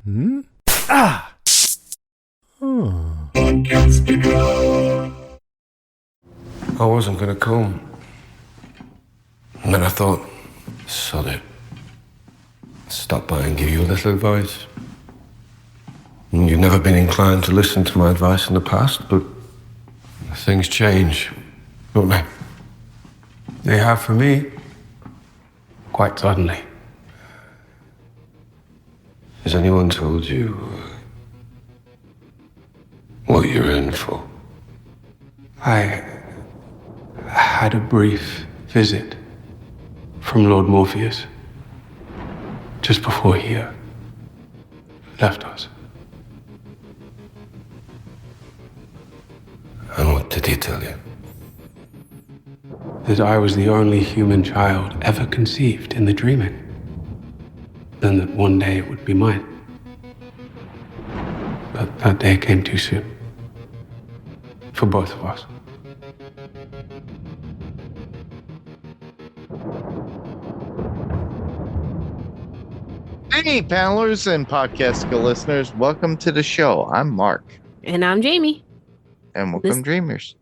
Hmm? Ah! Oh. I wasn't gonna come. And then I thought, sod it. Stop by and give you a little advice. And you've never been inclined to listen to my advice in the past, but things change, don't they? They have for me. Quite suddenly. Has anyone told you what you're in for? I had a brief visit from Lord Morpheus just before he left us. And what did he tell you? That I was the only human child ever conceived in the dreaming. And that one day it would be mine. But that day came too soon. For both of us. Hey, panelers and podcast listeners, welcome to the show. I'm Mark. And I'm Jayme. And welcome, dreamers.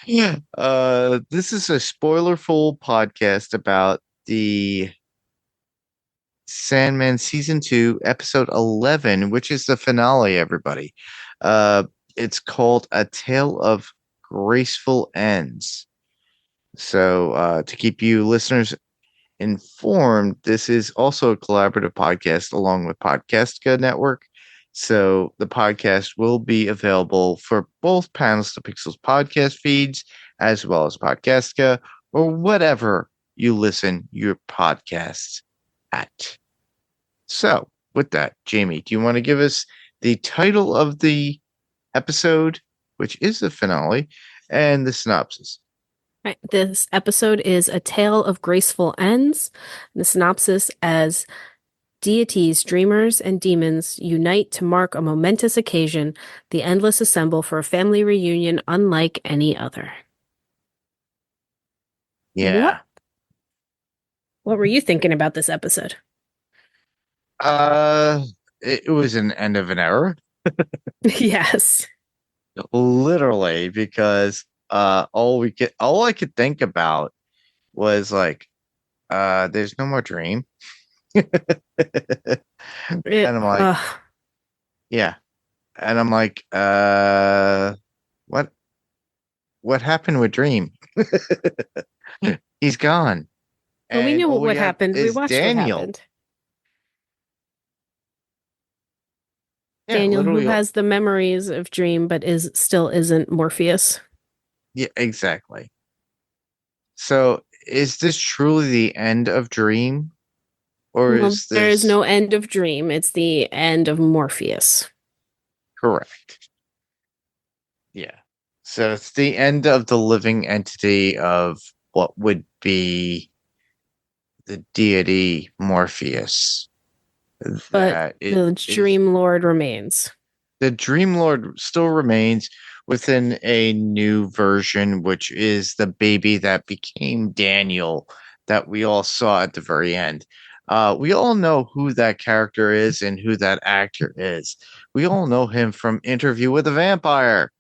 This is a spoiler-full podcast about the Sandman Season 2, Episode 11, which is the finale, everybody. It's called A Tale of Graceful Ends. So, to keep you listeners informed, this is also a collaborative podcast along with Podcastka Network. So the podcast will be available for both Panels to Pixels podcast feeds as well as Podcastka or whatever you listen your podcasts at. So with that, Jayme, do you want to give us the title of the episode, which is the finale, and the synopsis? Right. This episode is A Tale of Graceful Ends. The synopsis as deities, dreamers, and demons unite to mark a momentous occasion. The endless assemble for a family reunion unlike any other. Yeah. What were you thinking about this episode? It was an end of an era. Yes. Literally, because all I could think about was like, there's no more dream. And I'm like, yeah. And I'm like, what happened with Dream? He's gone. Well, we knew what happened. We watched Daniel. what happened. Yeah, Daniel, who has the memories of Dream, but still isn't Morpheus. Yeah, exactly. So is this truly the end of Dream? Or is this... There is no end of Dream. It's the end of Morpheus. Correct. Yeah. So it's the end of the living entity of what would be the deity Morpheus. But the Dream Lord remains. The Dream Lord still remains within a new version, which is the baby that became Daniel that we all saw at the very end. We all know who that character is and who that actor is. We all know him from Interview with a Vampire.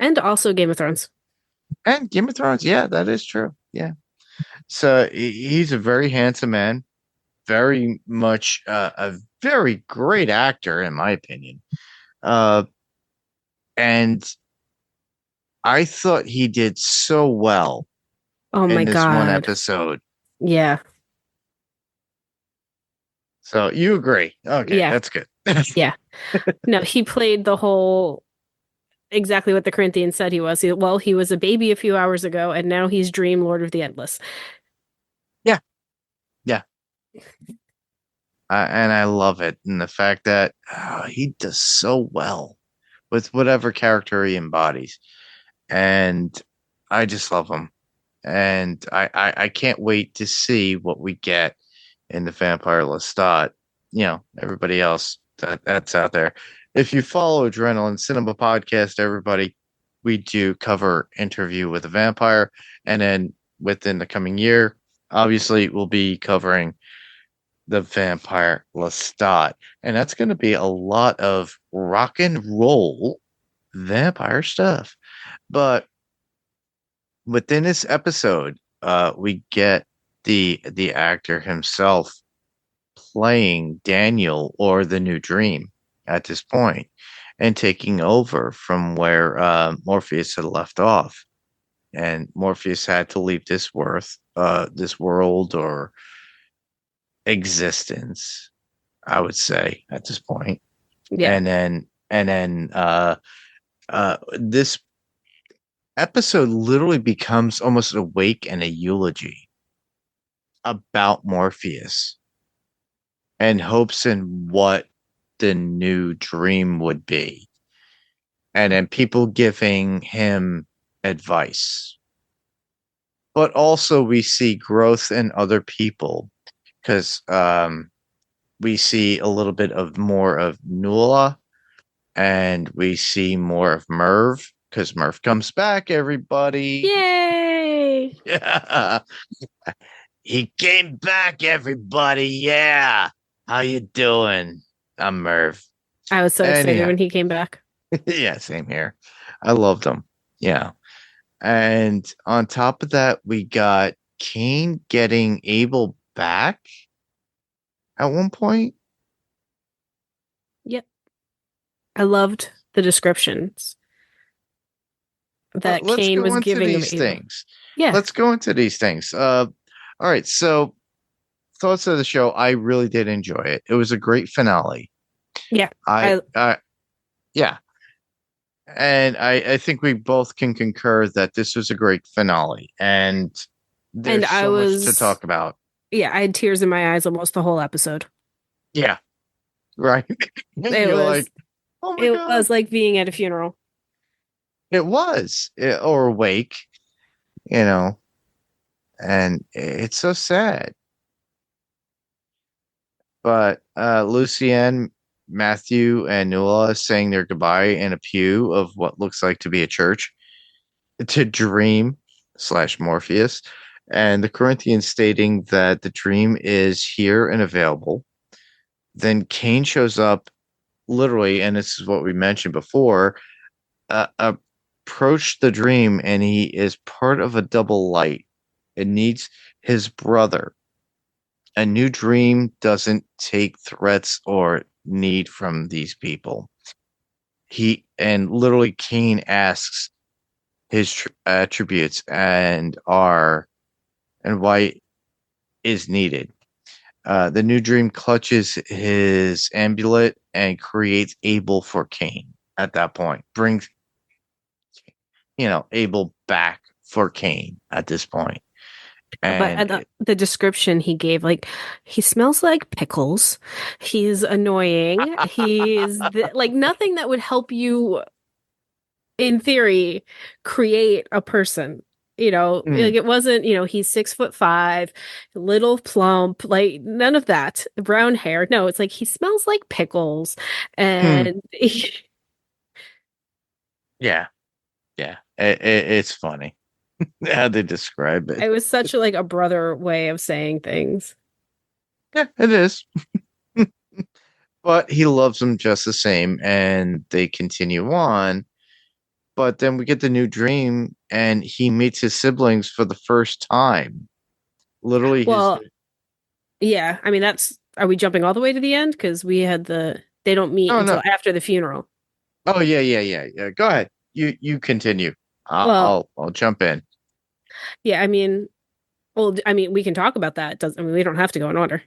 And also Game of Thrones. And Game of Thrones. Yeah, that is true. Yeah. So he's a very handsome man. Very much a very great actor, in my opinion. And I thought he did so well. Oh my God. In this one episode. Yeah. So you agree. Okay, yeah. That's good. Yeah. No, he played the whole exactly what the Corinthians said he was. He was a baby a few hours ago, and now he's Dream Lord of the Endless. Yeah. Yeah. And I love it. And the fact that he does so well with whatever character he embodies. And I just love him. And I can't wait to see what we get in the Vampire Lestat. You know, everybody else that's out there. If you follow Adrenaline Cinema Podcast, everybody, we do cover Interview with a Vampire. And then within the coming year, obviously we'll be covering the vampire Lestat, and that's going to be a lot of rock and roll vampire stuff. But within this episode, we get the actor himself playing Daniel or the New Dream at this point and taking over from where Morpheus had left off. And Morpheus had to leave this world or existence, I would say, at this point. Yeah. And then this episode literally becomes almost a wake and a eulogy about Morpheus and hopes in what the new dream would be. And then people giving him advice. But also we see growth in other people because we see a little bit of more of Nuala and we see more of Merv because Merv comes back, everybody. Yay! Yeah. He came back, everybody. Yeah. How you doing? I'm Merv. I was so excited Anyhow. when he came back. Yeah, same here. I loved him. Yeah. And on top of that, we got Kane getting Abel back at one point. Yep. I loved the descriptions that Let's Kane go was into giving these him. Abel. things. Yeah. Let's go into these things. All right. So, thoughts of the show. I really did enjoy it. It was a great finale. Yeah. Yeah. And I think we both can concur that this was a great finale. And there's much to talk about. Yeah, I had tears in my eyes almost the whole episode. Yeah. Right. It God. was like being at a funeral. It was. Or a wake, and it's so sad. But Lucienne, Matthew, and Nuala saying their goodbye in a pew of what looks like to be a church to Dream / Morpheus, and the Corinthians stating that the dream is here and available. Then Kane shows up literally, and this is what we mentioned before, approach the dream, and he is part of a double light. It needs his brother. A new dream doesn't take threats or need from these people. Literally Kane asks his attributes and why is needed. The new dream clutches his amulet and creates Abel for Kane at that point. Brings Abel back for Kane at this point. But the description he gave, like, he smells like pickles. He's annoying. He's like nothing that would help you, in theory, create a person. Like it wasn't, he's 6'5", little plump, like none of that. Brown hair. No, it's like he smells like pickles. And yeah. It's funny how they describe it. It was such a brother way of saying things. Yeah, it is. But he loves him just the same, and they continue on. But then we get the new dream, and he meets his siblings for the first time. Literally. Well, yeah. I mean, are we jumping all the way to the end? Because we had they don't meet until after the funeral. Oh, yeah. Go ahead. You continue. I'll jump in. Yeah, I mean, we can talk about that. We don't have to go in order.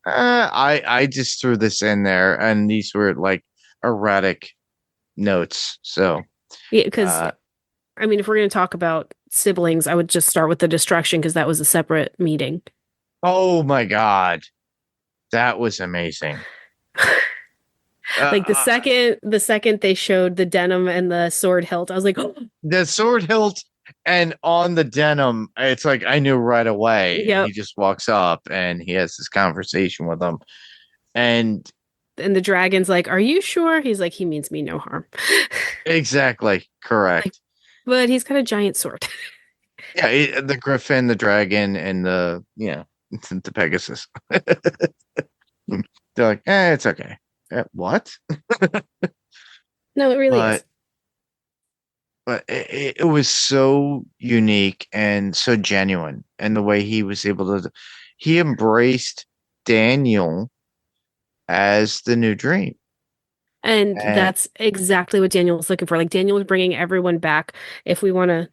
I just threw this in there, and these were like erratic notes. So yeah, because if we're going to talk about siblings, I would just start with the destruction because that was a separate meeting. Oh my God, that was amazing. Like the second they showed the denim and the sword hilt, I was like, oh. The sword hilt and on the denim, it's like I knew right away. Yep. He just walks up and he has this conversation with them, and the dragon's like, "Are you sure?" He's like, "He means me no harm." Exactly correct. But he's got a giant sword. Yeah, the griffin, the dragon, and the Pegasus. They're like, it's okay. What? No, it really is. But it was so unique and so genuine, and the way he was able to, he embraced Daniel as the new dream. And And that's exactly what Daniel was looking for. Like Daniel was bringing everyone back. If we want to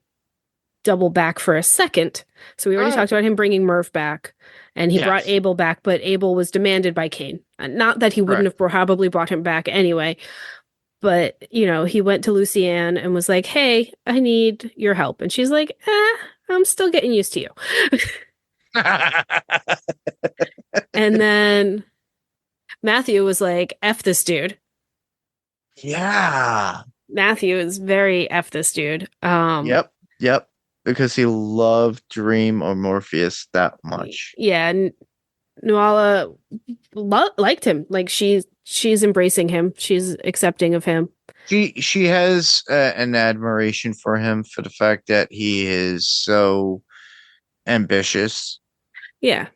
double back for a second, so we already talked about him bringing Murph back, and he brought Yes. Abel back, but Abel was demanded by Cain. Not that he wouldn't have probably brought him back anyway, but he went to Lucienne and was like, "Hey, I need your help," and she's like, "I'm still getting used to you." And then Matthew was like, "F this dude." Yeah. Matthew is very F this dude. Yep. Because he loved Dream or Morpheus that much. Yeah, and Nuala liked him. Like she's embracing him. She's accepting of him. She has an admiration for him for the fact that he is so ambitious. Yeah.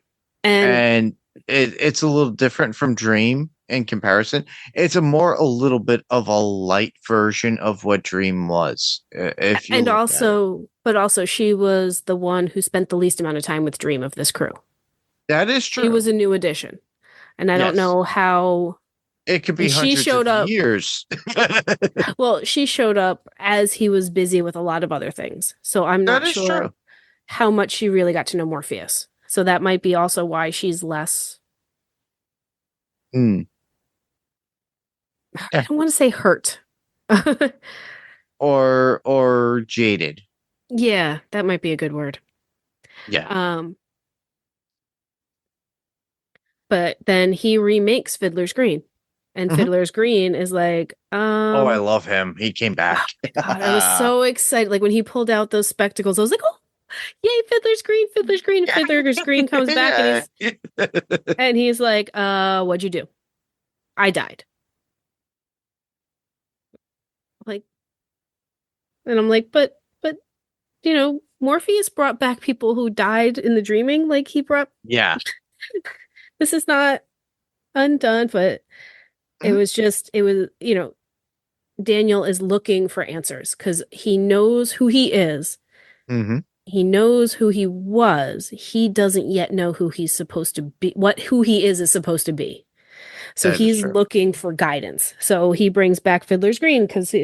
And it's a little different from Dream in comparison. It's a little bit of a light version of what Dream was. If you and look also, at it. but also, she was the one who spent the least amount of time with Dream of this crew. That is true. She was a new addition, and I don't know how. It could be hundreds of years. Well, she showed up as he was busy with a lot of other things, so I'm not sure how much she really got to know Morpheus. So that might be also why she's less. I don't want to say hurt. or jaded. Yeah, that might be a good word. Yeah. But then he remakes Fiddler's Green. And Fiddler's Green is like, oh, I love him. He came back. Oh God, I was so excited. Like when he pulled out those spectacles, I was like, oh, yay, Fiddler's Green, Fiddler's Green. Fiddler's Green comes back and he's like, what'd you do? I died. Like, and I'm like, but Morpheus brought back people who died in the dreaming. Like he brought this is not undone, but it was Daniel is looking for answers because he knows who he is. He knows who he was. He doesn't yet know who he's supposed to be, who he is supposed to be. So he's looking for guidance. So he brings back Fiddler's Green because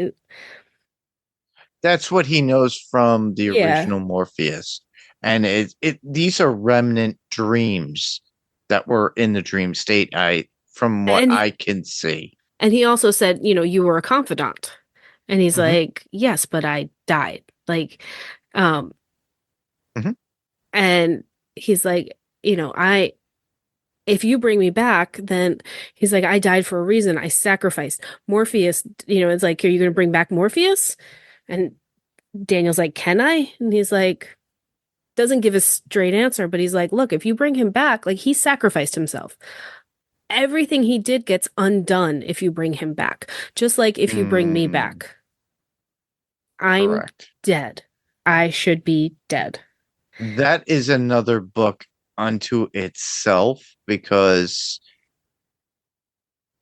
that's what he knows from the original Morpheus. And these are remnant dreams that were in the dream state, from what I can see. And he also said, you were a confidant. And he's like, yes, but I died. Like, and he's like, if you bring me back, then he's like, I died for a reason. I sacrificed. Morpheus, it's like, are you going to bring back Morpheus? And Daniel's like, can I? And he's like, doesn't give a straight answer, but he's like, look, if you bring him back, like he sacrificed himself. Everything he did gets undone if you bring him back. Just like if you bring me back. I'm dead. I should be dead. That is another book unto itself because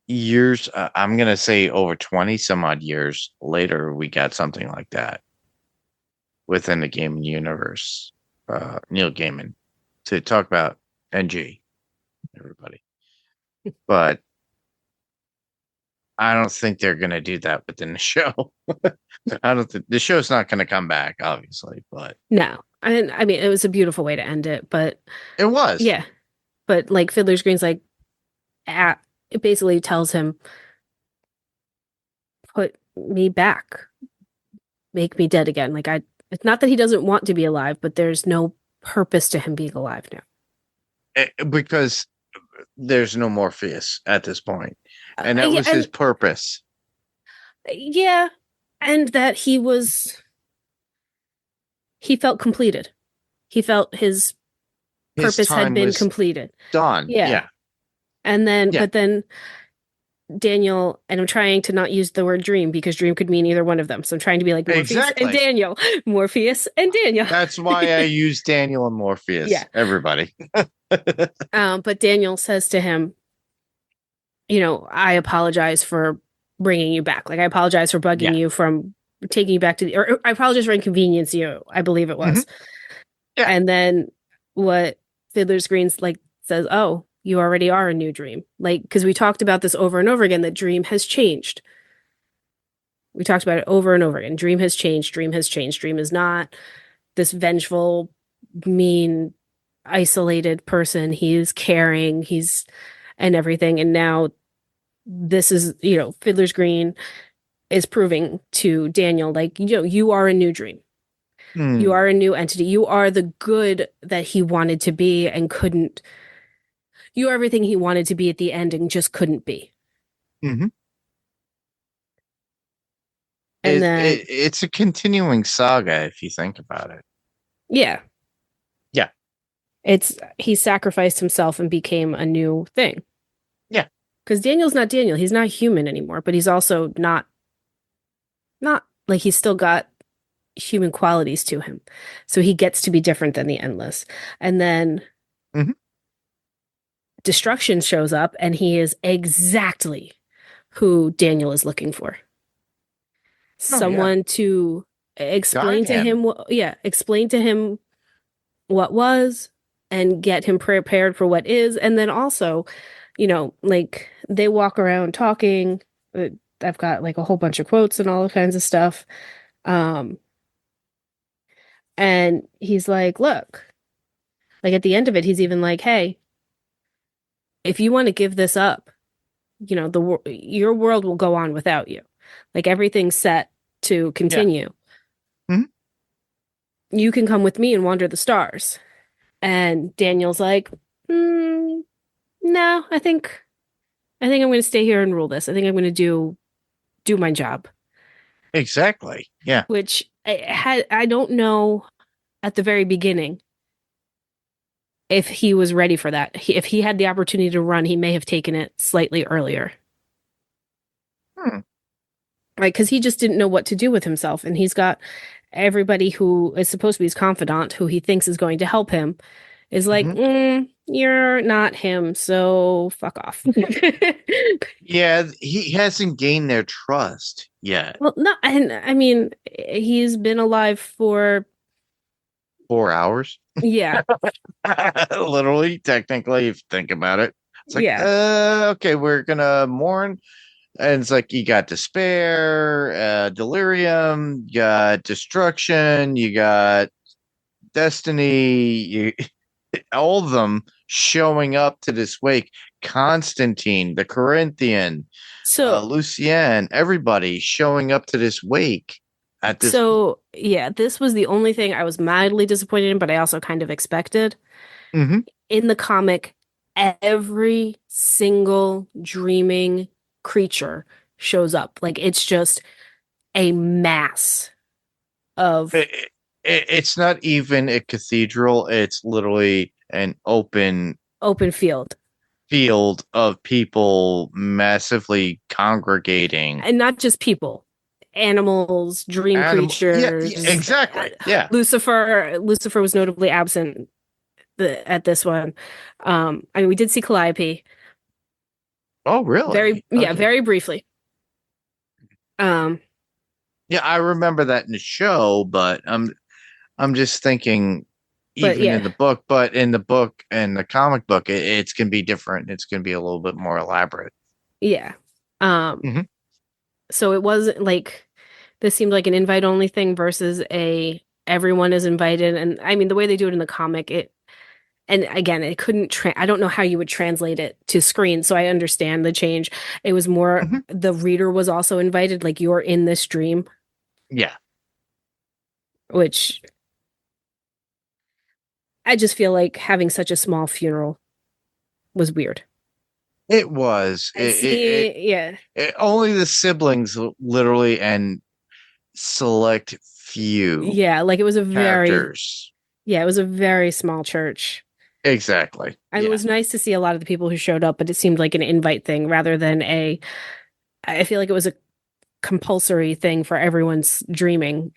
I'm going to say over 20 some odd years later, we got something like that within the gaming universe. Neil Gaiman to talk about NG, everybody. But I don't think they're going to do that within the show. I don't think the show's not going to come back, obviously, but no. And I mean, it was a beautiful way to end it, but it was. Yeah. But like Fiddler's Green's like, it basically tells him, put me back, make me dead again. Like it's not that he doesn't want to be alive, but there's no purpose to him being alive now. Because there's no Morpheus at this point. And that was his purpose. Yeah. And that he felt completed. He felt his purpose had been completed. Done. Yeah. And then, but then Daniel, and I'm trying to not use the word dream because dream could mean either one of them. So I'm trying to be like Morpheus and Exactly. Daniel. Morpheus and Daniel. That's why I use Daniel and Morpheus. Yeah. Everybody. But Daniel says to him, I apologize for bringing you back. Like, I apologize for bugging Yeah. you from taking you back to or I apologize for inconveniencing you, I believe it was. Yeah. And then what Fiddler's Green's like says, oh, you already are a new dream. Like, because we talked about this over and over again, that dream has changed. We talked about it over and over again. Dream has changed. Dream has changed. Dream is not this vengeful, mean, isolated person. He's caring. He's and everything. And now this is, Fiddler's Green is proving to Daniel, like, you are a new dream. You are a new entity. You are the good that he wanted to be and couldn't. You are everything he wanted to be at the end and just couldn't be. Mm-hmm. And then it's a continuing saga if you think about it. Yeah. Yeah. He sacrificed himself and became a new thing. Yeah. Because Daniel's not Daniel. He's not human anymore, but he's also not like he's still got human qualities to him. So he gets to be different than the Endless. And then Destruction shows up and he is exactly who Daniel is looking for. Someone to explain to him explain to him what was and get him prepared for what is. And then also, like they walk around talking. I've got like a whole bunch of quotes and all kinds of stuff. And he's like, look, like at the end of it, he's even like, hey, if you want to give this up, your world will go on without you. Like everything's set to continue. Yeah. Mm-hmm. You can come with me and wander the stars. And Daniel's like, no, I think I'm going to stay here and rule this. I think I'm going to do my job. Exactly. Yeah. Which I don't know at the very beginning if he was ready for that. If he had the opportunity to run, he may have taken it slightly earlier. Right, because he just didn't know what to do with himself. And he's got everybody who is supposed to be his confidant, who he thinks is going to help him, is like, you're not him, so fuck off. Yeah, he hasn't gained their trust yet. Well, no, and I mean, he's been alive for 4 hours. Yeah. Literally, technically, if you think about it. It's like, okay, we're gonna mourn. And it's like you got despair, delirium, you got destruction, you got destiny, all of them showing up to this wake. Constantine, the Corinthian, Lucien, everybody showing up to this wake at this. So yeah, this was the only thing I was mildly disappointed in, but I also kind of expected. Mm-hmm. In the comic, every single dreaming creature shows up. Like it's just a mass of. It's not even a cathedral. It's literally an open field of people massively congregating, and not just people, animals, dream creatures. Yeah, exactly. Yeah, Lucifer was notably absent at this one. I mean, we did see Calliope. Oh, really? Very briefly. Yeah, I remember that in the show, but I'm just thinking, even in the book, but in the book and the comic book, it's gonna be different. It's gonna be a little bit more elaborate. Yeah. So it wasn't like this seemed like an invite only thing versus everyone is invited, and I mean the way they do it in the comic, and again, it couldn't. I don't know how you would translate it to screen, so I understand the change. It was more the reader was also invited, like you're in this dream. Yeah. Which I just feel like having such a small funeral was weird. It was. Only the siblings, literally, and select few. Yeah, like it was a characters. it was a very small church. Exactly. And it was nice to see a lot of the people who showed up, but it seemed like an invite thing rather than I feel like it was a compulsory thing for everyone's dreaming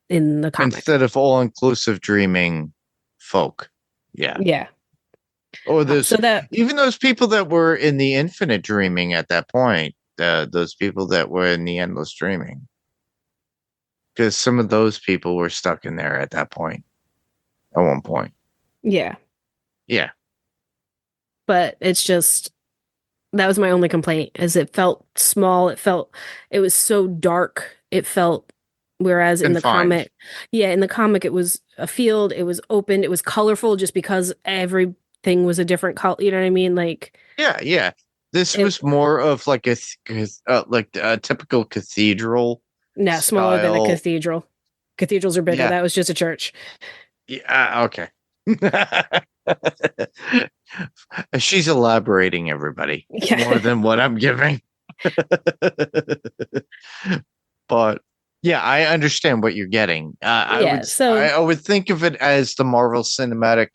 in the comic. Instead of all-inclusive dreaming folk. Yeah. Yeah. Or those So that even those people that were in the infinite dreaming at that point, those people that were in the endless dreaming. Because some of those people were stuck in there at that point. At one point. yeah. Yeah. But it's just that was my only complaint, is it felt small, it was so dark. It felt whereas in the Confined. comic it was a field, it was open, it was colorful just because everything was a different color, you know what I mean? Like Yeah. This was more of like a typical cathedral no, smaller than a style. cathedral. Cathedrals are bigger. Yeah. That was just a church. Yeah, okay. She's elaborating, everybody, Yeah. more than what I'm giving. But yeah, I understand what you're getting. I would think of it as the Marvel Cinematic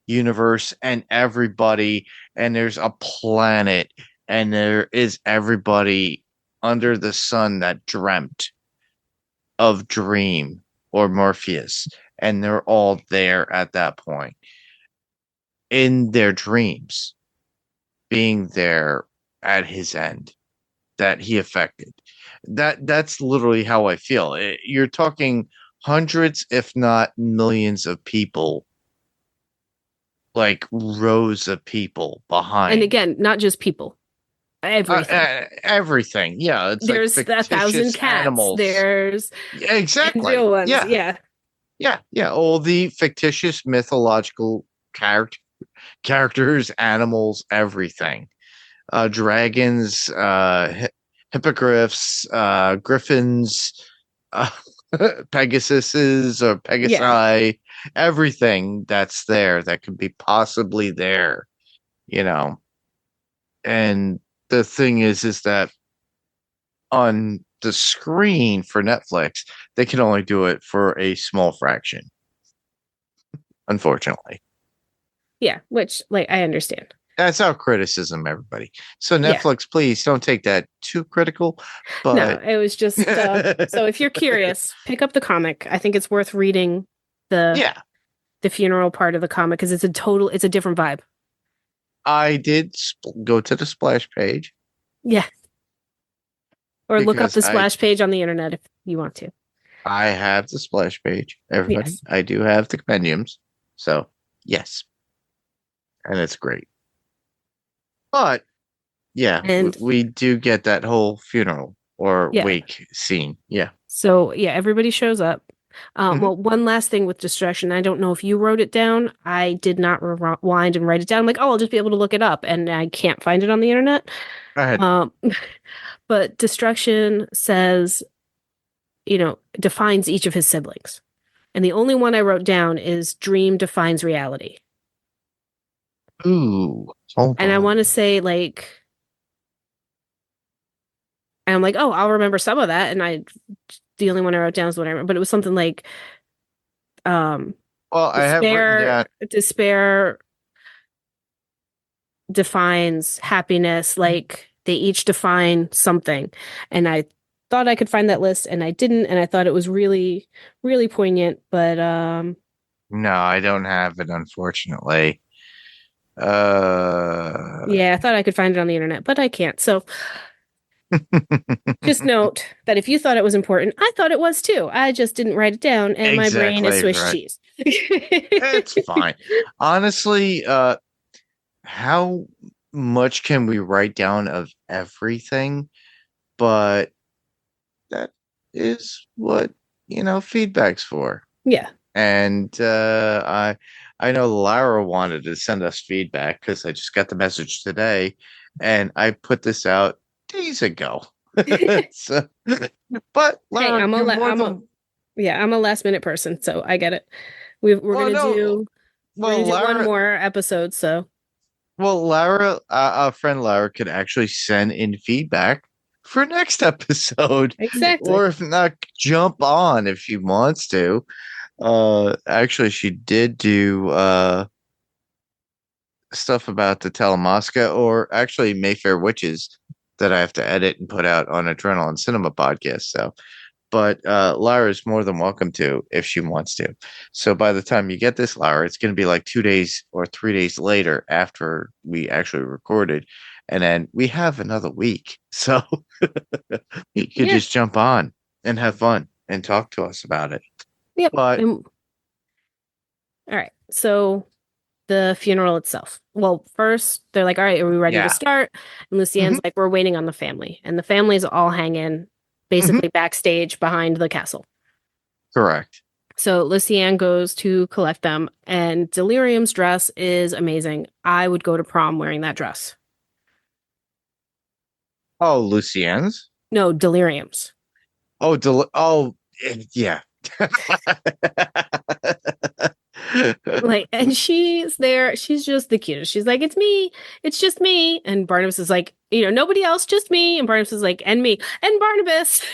Universe, and everybody, and there's a planet, and there is everybody under the sun that dreamt of Dream or Morpheus, and they're all there at that point in their dreams, being there at his end that he affected. That's literally how I feel. You're talking hundreds, if not millions, of people, like rows of people behind. And again, not just people. Everything. Everything. Yeah, it's there's like 1,000 cats. animals. There's exactly real ones. Yeah. All the fictitious mythological characters, animals, everything. Dragons, hippogriffs, griffins, Pegasuses or Pegasi, everything that's there that could be possibly there, And the thing is that on the screen for Netflix, they can only do it for a small fraction, unfortunately. Yeah, which, like, I understand. That's our criticism, everybody. So Netflix, please don't take that too critical. But no, it was just so if you're curious, pick up the comic. I think it's worth reading the funeral part of the comic because it's a different vibe. I did go to the splash page. Yeah. Or look up the splash page on the internet if you want to. I have the splash page, everybody. Yes. I do have the compendiums. So, yes. And it's great. But, yeah, and we do get that whole funeral or wake scene. Yeah. So, yeah, everybody shows up. Well, one last thing with distraction. I don't know if you wrote it down. I did not rewind and write it down. I'm like, I'll just be able to look it up. And I can't find it on the internet. Go ahead. But Destruction says, defines each of his siblings. And the only one I wrote down is Dream defines reality. Ooh. And I want to say, like, and I'm like, oh, I'll remember some of that. And the only one I wrote down is what I remember. But it was something like, well, I have written that. Despair defines happiness. Like, they each define something. And I thought I could find that list, and I didn't. And I thought it was really, really poignant. But no, I don't have it, unfortunately. Yeah, I thought I could find it on the internet, but I can't. So just note that if you thought it was important, I thought it was too. I just didn't write it down, and my brain is Swiss cheese. It's fine. Honestly, how much can we write down of everything? But that is what, feedback's for. Yeah. And I know Lara wanted to send us feedback because I just got the message today, and I put this out days ago. So, but Lara, hey, I'm a last minute person, so I get it. We're gonna do one more episode. So, well, Lara, our friend Lara, could actually send in feedback for next episode, exactly, or if not, jump on if she wants to. Actually, she did do stuff about the Telemasca, or actually Mayfair Witches, that I have to edit and put out on Adrenaline Cinema podcast. So, but Lara is more than welcome to if she wants to. So by the time you get this, Lara, it's going to be like 2 days or 3 days later after we actually recorded, and then we have another week. So you could Yeah. just jump on and have fun and talk to us about it. Yep. But all right. So the funeral itself. Well, first they're like, all right, are we ready Yeah. to start? And Lucienne's like, we're waiting on the family. And the family's all hanging basically backstage behind the castle. Correct. So Lucienne goes to collect them, and Delirium's dress is amazing. I would go to prom wearing that dress. Oh, Lucienne's? No, Delirium's. Yeah. Like, and she's there. She's just the cutest. She's like, it's me. It's just me. And Barnabas is like, nobody else, just me. And Barnabas is like, and me. And Barnabas.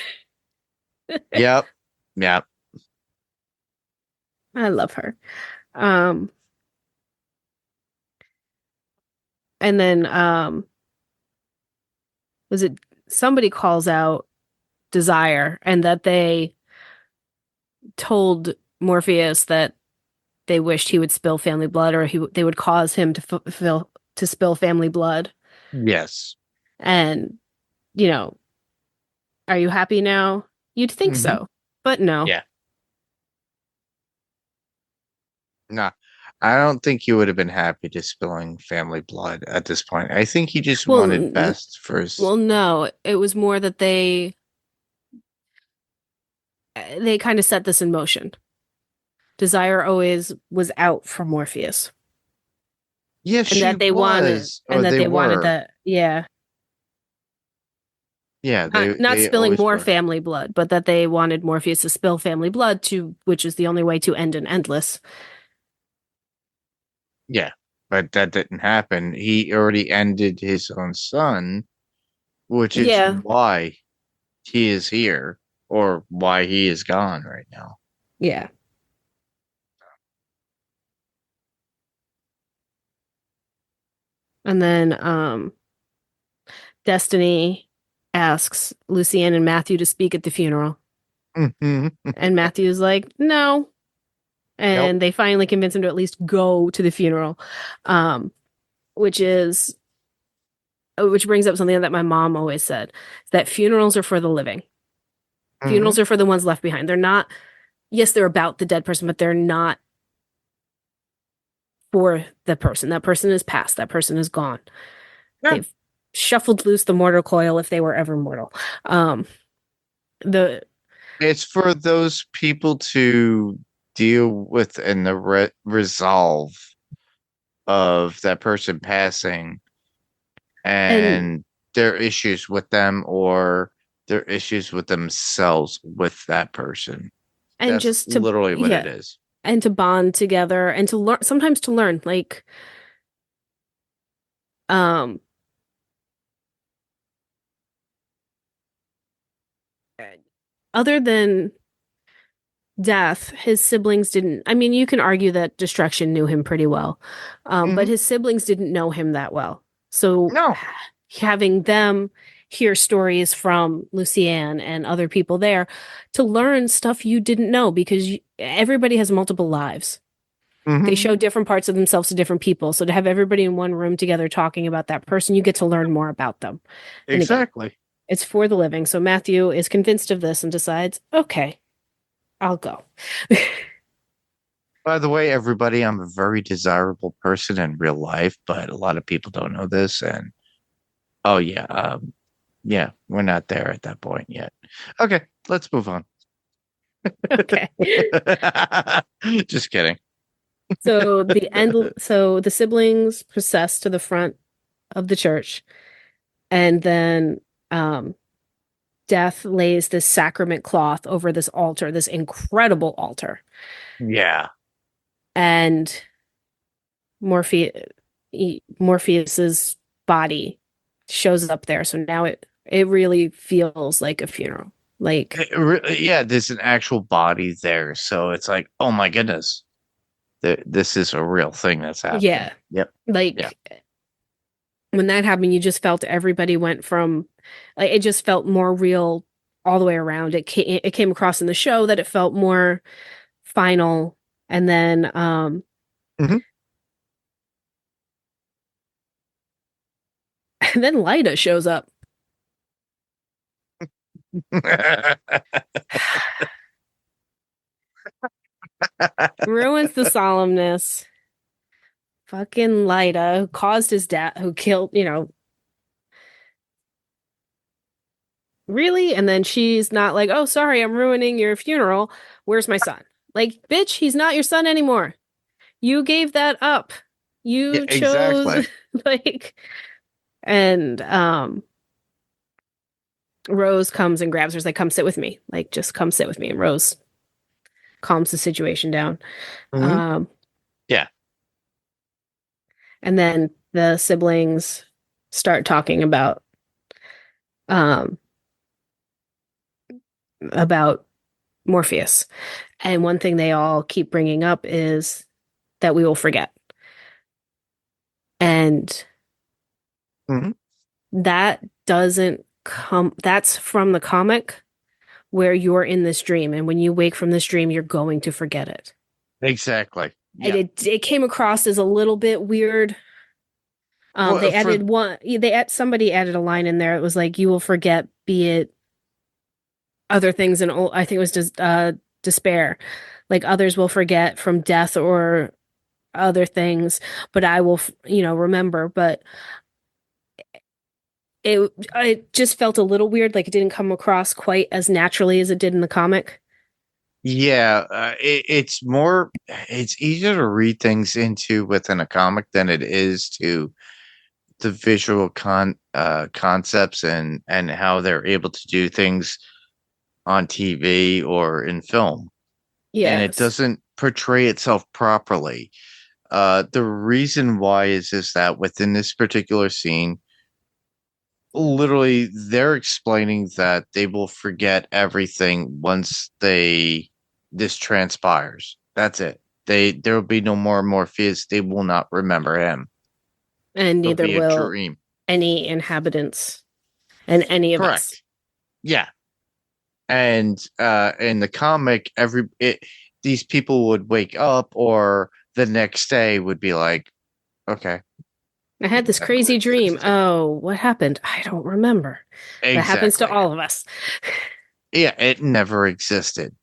Yep. I love her. And then was it somebody calls out Desire, and that they told Morpheus that they wished he would spill family blood, or they would cause him to spill family blood. Yes. And are you happy now? You'd think so, but no. Yeah. Nah, I don't think he would have been happy to spilling family blood at this point. I think he just wanted best for his. Well, no, it was more that they kind of set this in motion. Desire always was out for Morpheus. Yes, and that they wanted, and that they wanted that. Yeah. Yeah, not they spilling always more were. family blood, but that they wanted Morpheus to spill family blood, which is the only way to end an endless. Yeah, but that didn't happen. He already ended his own son, which is why he is here, or why he is gone right now. Yeah. And then Destiny asks Lucienne and Matthew to speak at the funeral. And Matthew's like, no. And they finally convince him to at least go to the funeral, which brings up something that my mom always said, that funerals are for the living. Funerals are for the ones left behind. They're not, yes, they're about the dead person, but they're not for the person. That person is past. That person is gone. Yeah. They've shuffled loose the mortal coil, if they were ever mortal. It's for those people to deal with and the resolve of that person passing and their issues with them, or their issues with themselves with that person. And that's just to literally what it is. And to bond together, and to learn, sometimes to learn, like other than death, his siblings didn't. I mean, you can argue that Destruction knew him pretty well, but his siblings didn't know him that well. So having them hear stories from Lucienne and other people there, to learn stuff you didn't know, because everybody has multiple lives. They show different parts of themselves to different people. So to have everybody in one room together talking about that person, you get to learn more about them. Exactly. Again, it's for the living. So Matthew is convinced of this and decides, okay, I'll go. By the way, everybody, I'm a very desirable person in real life, but a lot of people don't know this. And yeah, we're not there at that point yet. Okay, let's move on. Okay. Just kidding. So the siblings process to the front of the church, and then Death lays this sacrament cloth over this altar, this incredible altar. Yeah. And Morpheus's body shows up there. So now it really feels like a funeral. Like, there's an actual body there. So it's like, oh my goodness, this is a real thing that's happening. Yeah. Yep. Like Yeah. when that happened, you just felt everybody went from like it just felt more real all the way around. It came across in the show that it felt more final, and then Mhm. and then Lyda shows up. Ruins the solemnness. Fucking Lyda, who caused his death, who killed, really? And then she's not like, oh, sorry, I'm ruining your funeral. Where's my son? Like, bitch, he's not your son anymore. You gave that up. You Yeah, chose exactly. like and Rose comes and grabs her, like, come sit with me. Like, just come sit with me. And Rose calms the situation down. Mhm. Yeah. And then the siblings start talking um about Morpheus. And one thing they all keep bringing up is that we will forget. And Mhm. that doesn't come, that's from the comic where you're in this dream. And when you wake from this dream, you're going to forget it. Exactly. And Yeah. it came across as a little bit weird. Well, They added somebody added a line in there. It was like, you will forget, be it other things. And I think it was just despair. Like others will forget from death or other things, but I will, remember. But it just felt a little weird. Like it didn't come across quite as naturally as it did in the comic. Yeah, it's easier to read things into within a comic than it is to the visual concepts and how they're able to do things on TV or in film. And it Yes. doesn't portray itself properly. The reason why is that within this particular scene, literally they're explaining that they will forget everything once this transpires. That's it. There will be no more Morpheus. They will not remember him. And It'll neither be a will dream. any inhabitants and any of us. Correct. Yeah. And in the comic, these people would wake up, or the next day would be like, okay, I had this never crazy dream. existed. Oh, what happened? I don't remember. That happens to Exactly. all of us. Yeah, it never existed.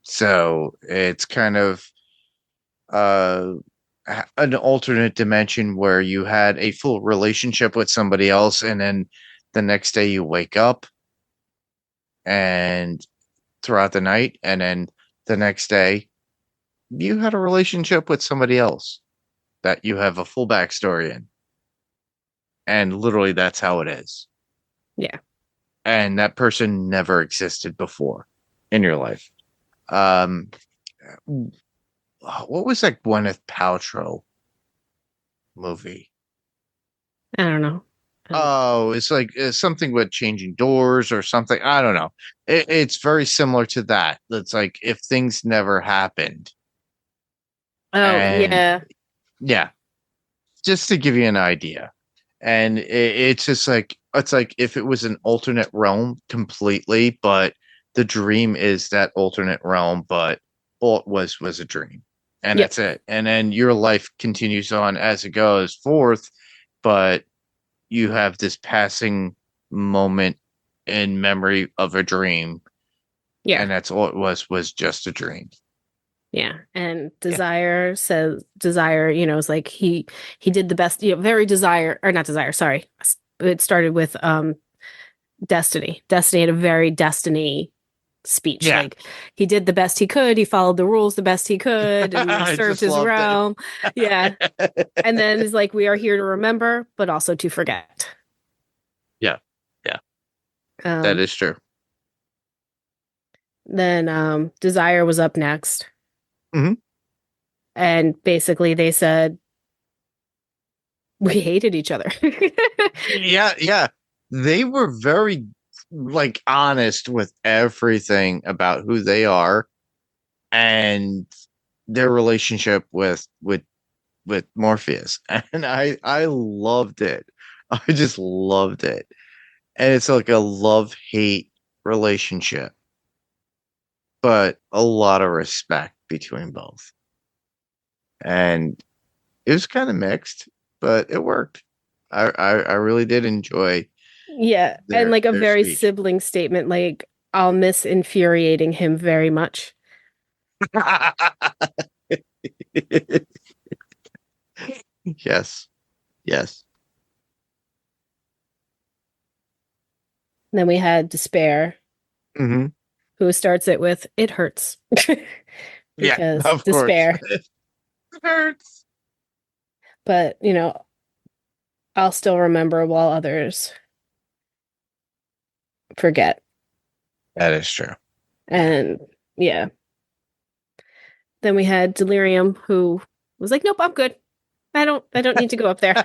So it's kind of uh an alternate dimension where you had a full relationship with somebody else, and then the next day you wake up and throughout the night, and then the next day you had a relationship with somebody else that you have a full backstory in. And literally that's how it is. Yeah. And that person never existed before in your life. Um what was that Gwyneth Paltrow movie? I don't know. Oh, it's like something with changing doors or something. I don't know. It's very similar to that. It's like if things never happened. Oh, And yeah. yeah, just to give you an idea. And it's just like it's like if it was an alternate realm completely, but the dream is that alternate realm, but all it was a dream. And Yep. that's it. And then your life continues on as it goes forth, but you have this passing moment in memory of a dream, Yeah. and that's all it was just a dream. Yeah. And Desire says Desire, is like he did the best, very Desire or not Desire, sorry. It started with Destiny. Destiny had a very Destiny speech. Yeah. Like he did the best he could, he followed the rules the best he could and I served just his loved it. realm. Yeah. And then it's like we are here to remember, but also to forget. Yeah. That is true. Then Desire was up next. Mhm. And basically they said we hated each other. Yeah. They were very like honest with everything about who they are, and their relationship with Morpheus, and I loved it. I just loved it, and it's like a love hate relationship, but a lot of respect between both, and it was kind of mixed, but it worked. I really did enjoy Yeah, and like a their very speech. sibling statement, like I'll miss infuriating him very much. Yes, yes. Then we had Despair, Hmm. who starts it with "It hurts," Yeah, because of course. despair. It hurts. But I'll still remember while others forget. That is true. And yeah, then we had Delirium, who was like, "Nope, I'm good. I don't need to go up there."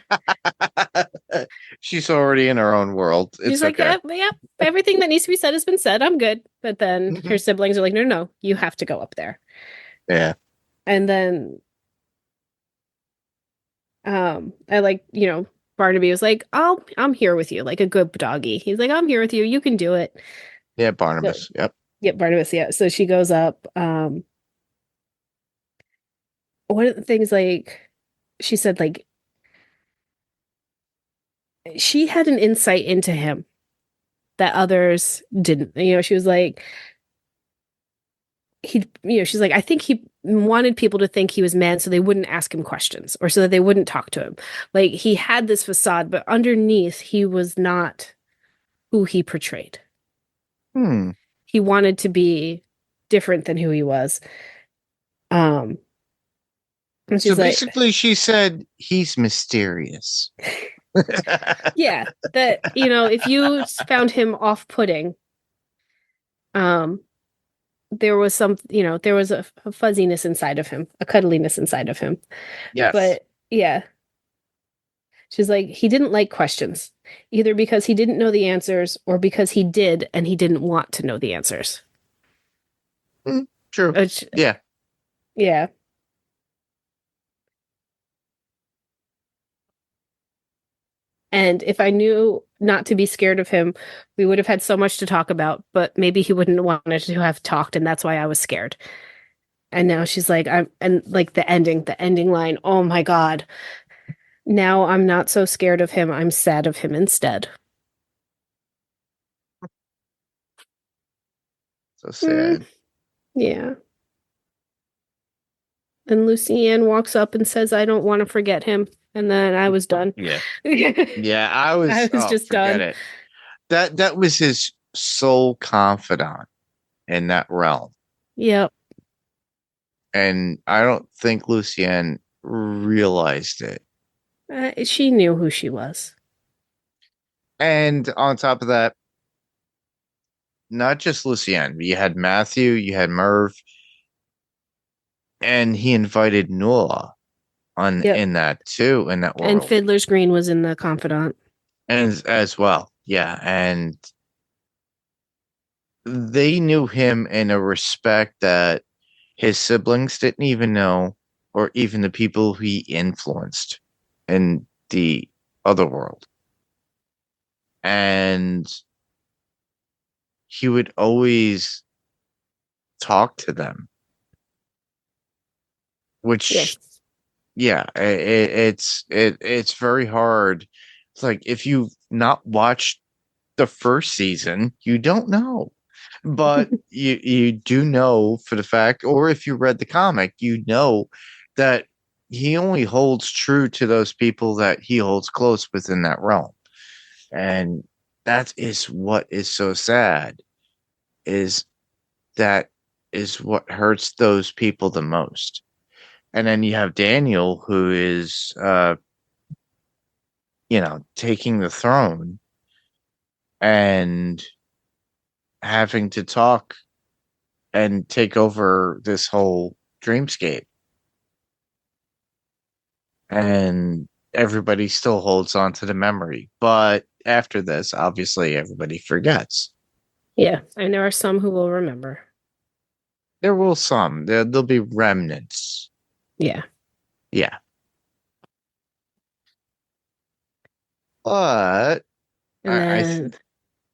She's already in her own world. She's It's like, okay. yeah, everything that needs to be said has been said. I'm good." But then her siblings are like, "No, no, you have to go up there." Yeah. And then I like, Barnaby was like, I'm here with you, like a good doggy. He's like, I'm here with you. You can do it. Yeah, So, Barnabas. Yep. yeah, Barnabas, yeah. So she goes up. One of the things, like, she said, like, she had an insight into him that others didn't. She was like, she's like, I think he wanted people to think he was mad so they wouldn't ask him questions or so that they wouldn't talk to him. Like, he had this facade, but underneath, he was not who he portrayed. Hmm. He wanted to be different than who he was. Um, and So she's like, basically, she said he's mysterious. yeah, that, if you found him off-putting, um, there was there was a fuzziness inside of him, a cuddliness inside of him. Yes. But yeah, she's like, he didn't like questions, either because he didn't know the answers or because he did and he didn't want to know the answers. True. Which, Yeah. yeah. And if I knew not to be scared of him, we would have had so much to talk about, but maybe he wouldn't wanted to have talked, and that's why I was scared. And now she's like, and like the ending line, oh my God. Now I'm not so scared of him, I'm sad of him instead. So sad. Yeah. And Lucienne walks up and says, I don't want to forget him. And then I was done. Yeah. I Yeah. I was. was Oh, just forget done. it. That was his sole confidant in that realm, Yep. and I don't think Lucienne realized it. She knew who she was. And on top of that, not just Lucienne, you had Matthew, you had Merv, and he invited Noah on Yep. in that too, in that And world, Fiddler's Green was in the confidant. and as well, yeah, and they knew him in a respect that his siblings didn't even know, or even the people he influenced in the other world, and he would always talk to them, which Yes. yeah, it's very hard. It's like if you've not watched the first season, you don't know, but you do know for the fact, or if you read the comic, you know that he only holds true to those people that he holds close within that realm, and that is what is so sad. Is that is what hurts those people the most. And then you have Daniel, who is, taking the throne and having to talk and take over this whole dreamscape. And everybody still holds on to the memory. But after this, obviously, everybody forgets. Yeah. And there are some who will remember. There will some. There'll be remnants. Yeah. Yeah. But And I then, think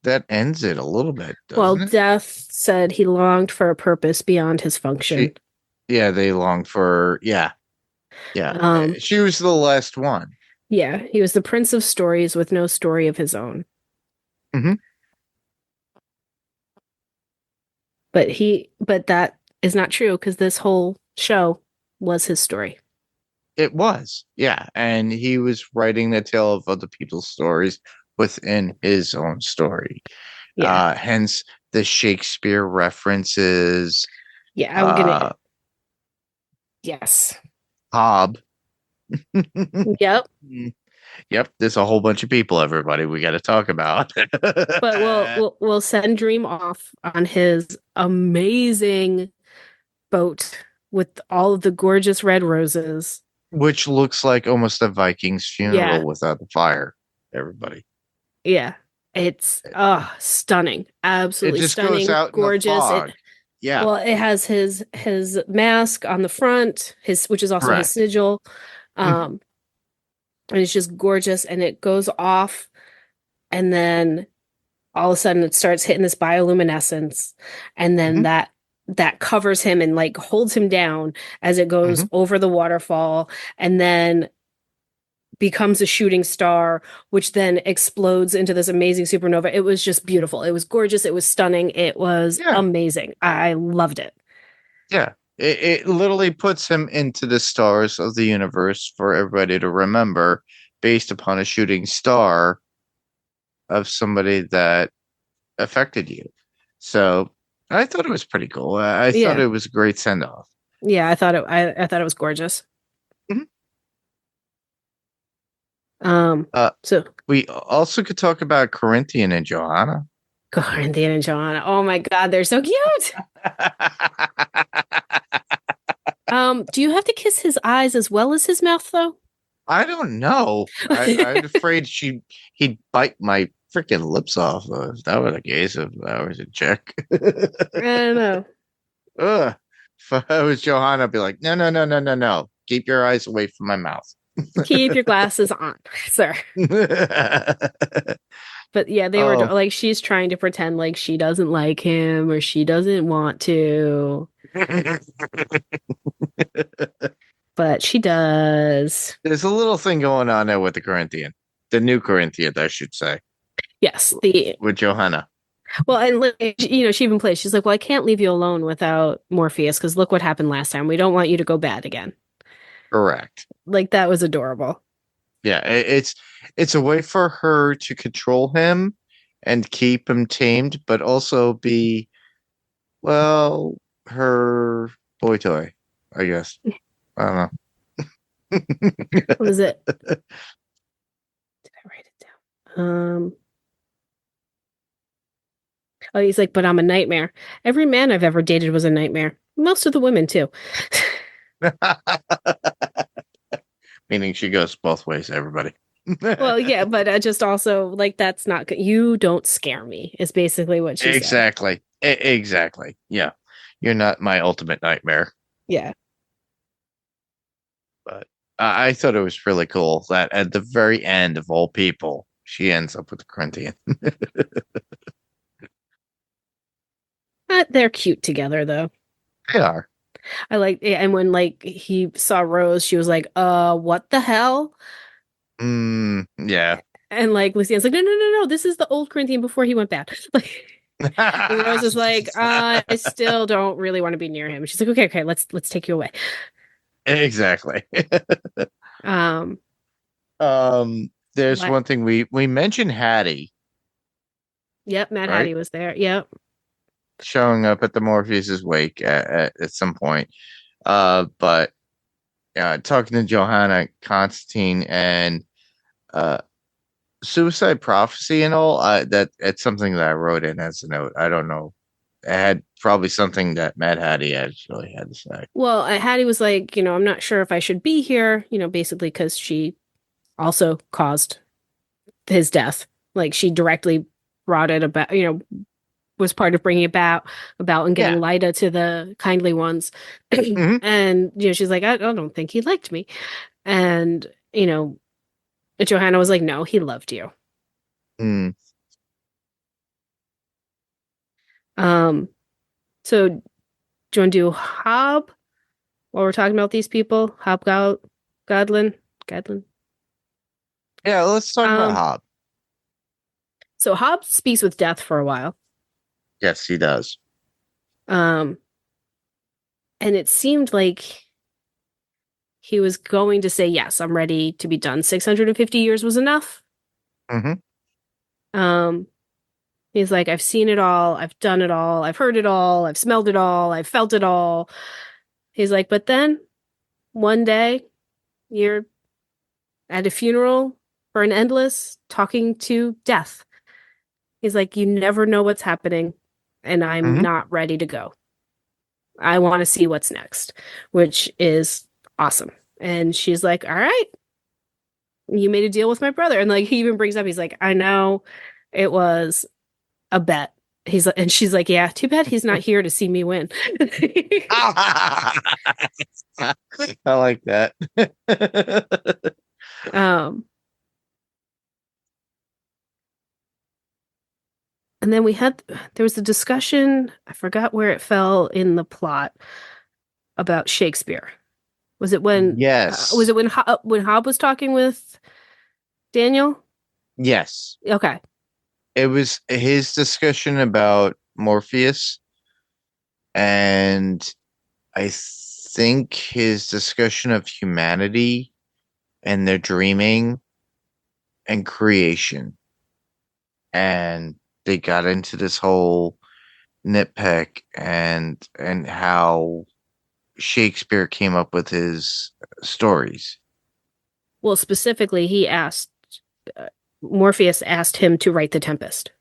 that ends it a little bit, well, doesn't it? Death said he longed for a purpose beyond his function. She, yeah, they longed for, yeah, yeah. Um, She was the last one. yeah, he was the prince of stories with no story of his own. Hmm. But that is not true because this whole show was his story. It was, yeah. And he was writing the tale of other people's stories within his own story. Yeah. Hence the Shakespeare references, Yeah, I'm gonna, uh, yes. Hob. Yep. Yep, there's a whole bunch of people, everybody, we got to talk about. But we'll send Dream off on his amazing boat with all of the gorgeous red roses. Which looks like almost a Viking's Yeah. funeral without the fire, everybody. Yeah. It's stunning. It Absolutely just goes stunning. out in the Gorgeous. fog. Yeah, It has his mask on the front, his which is also his correct. sigil. Mhm, Um and it's just gorgeous and it goes off and then all of a sudden it starts hitting this bioluminescence and then mhm, that covers him and like holds him down as it goes mhm. over the waterfall and then becomes a shooting star which then explodes into this amazing supernova. It was just beautiful. It was gorgeous. It was stunning. It was Yeah, amazing. I loved it. yeah. It literally puts him into the stars of the universe for everybody to remember based upon a shooting star of somebody that affected you. So I thought it was pretty cool. I thought Yeah. it was a great send off. Yeah, I thought it was gorgeous. Mhm. Uh, So we also could talk about Corinthian and Johanna. Corinthian and Joanna. Oh my God, they're so cute. Do you have to kiss his eyes as well as his mouth though? I don't know. I'm afraid he'd bite my freaking lips off. If that were the case, if I was a chick. I don't know. Ugh. If I was Johanna, I'd be like, no, no, no, no, no, no. Keep your eyes away from my mouth. Keep your glasses on, sir. But yeah, they were Oh. like she's trying to pretend like she doesn't like him or she doesn't want to, but she does. There's a little thing going on there with the Corinthian. The new Corinthian, I should say, Yes, the with Johanna. well, and like, she even plays. She's like, "Well, I can't leave you alone without Morpheus because look what happened last time. We don't want you to go bad again." Correct. Like that was adorable. Yeah, it's a way for her to control him and keep him tamed, but also be, well, her boy toy, I guess. I don't know. What was it? Did I write it down? Oh, he's like, but I'm a nightmare. Every man I've ever dated was a nightmare. Most of the women too. Meaning she goes both ways, everybody. Well, yeah, but just also like that's not good. You don't scare me. Is basically what she said. Exactly. Exactly. Yeah. You're not my ultimate nightmare. Yeah. But I thought it was really cool that at the very end of all people, she ends up with the Corinthian. But they're cute together though. They are. I like and when like he saw Rose, she was like, what the hell? Yeah. And like Lucien's like, no, no, no, no, this is the old Corinthian before he went bad. Like and Rose is like, I still don't really want to be near him. She's like, okay, okay, let's take you away. Exactly. Um, There's what? one thing we mentioned Hattie Yep, Mad right? Hattie was there. Yep. showing up at the Morpheus's wake at some point. But talking to Johanna, Constantine, and Suicide Prophecy and all, that it's something that I wrote in as a note. I don't know. It had probably something that Mad Hattie actually had to say. Well, Hattie was like, I'm not sure if I should be here, basically because she also caused his death. Like she directly brought it about, was part of bringing about and getting Yeah. Lyda to the kindly ones. Mhm. And she's like, I don't think he liked me. And Johanna was like, no, he loved you. Mm. So do you want to do Hob while we're talking about these people? Godlin? Godlin? Yeah, let's talk about Um, Hob. so Hob speaks with death for a while. Yes, he does. And it seemed like he was going to say, yes, I'm ready to be done. 650 years was enough. Hmm. Um, he's like, I've seen it all, I've done it all, I've heard it all, I've smelled it all, I've felt it all. He's like, but then one day you're at a funeral for an endless talking to death. He's like, you never know what's happening, and I'm Hmm. not ready to go. I want to see what's next, which is awesome. And she's like, all right, you made a deal with my brother. And like he even brings up, he's like, I know it was a bet. He's like, and she's like, yeah, too bad he's not here to see me win. I like that. um, and then there was a discussion, I forgot where it fell in the plot about Shakespeare. Was it when Yes. when Hob was talking with Daniel? Yes. Okay. It was his discussion about Morpheus, and I think his discussion of humanity and their dreaming and creation. And they got into this whole nitpick and how Shakespeare came up with his stories. Well, specifically, Morpheus asked him to write The Tempest,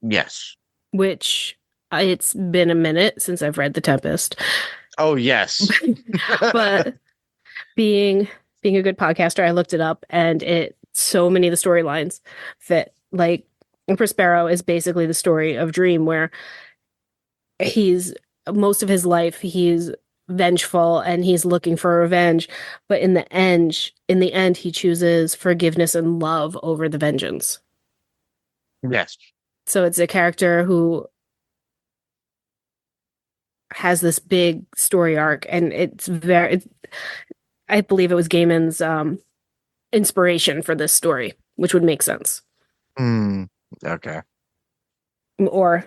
Yes. which it's been a minute since I've read The Tempest, Oh yes. but being a good podcaster, I looked it up, and so many of the storylines fit. Like Prospero is basically the story of Dream, where he's most of his life he's vengeful and he's looking for revenge, but in the end he chooses forgiveness and love over the vengeance. Yes. So it's a character who has this big story arc, and I believe it was Gaiman's inspiration for this story, which would make sense. Okay. Or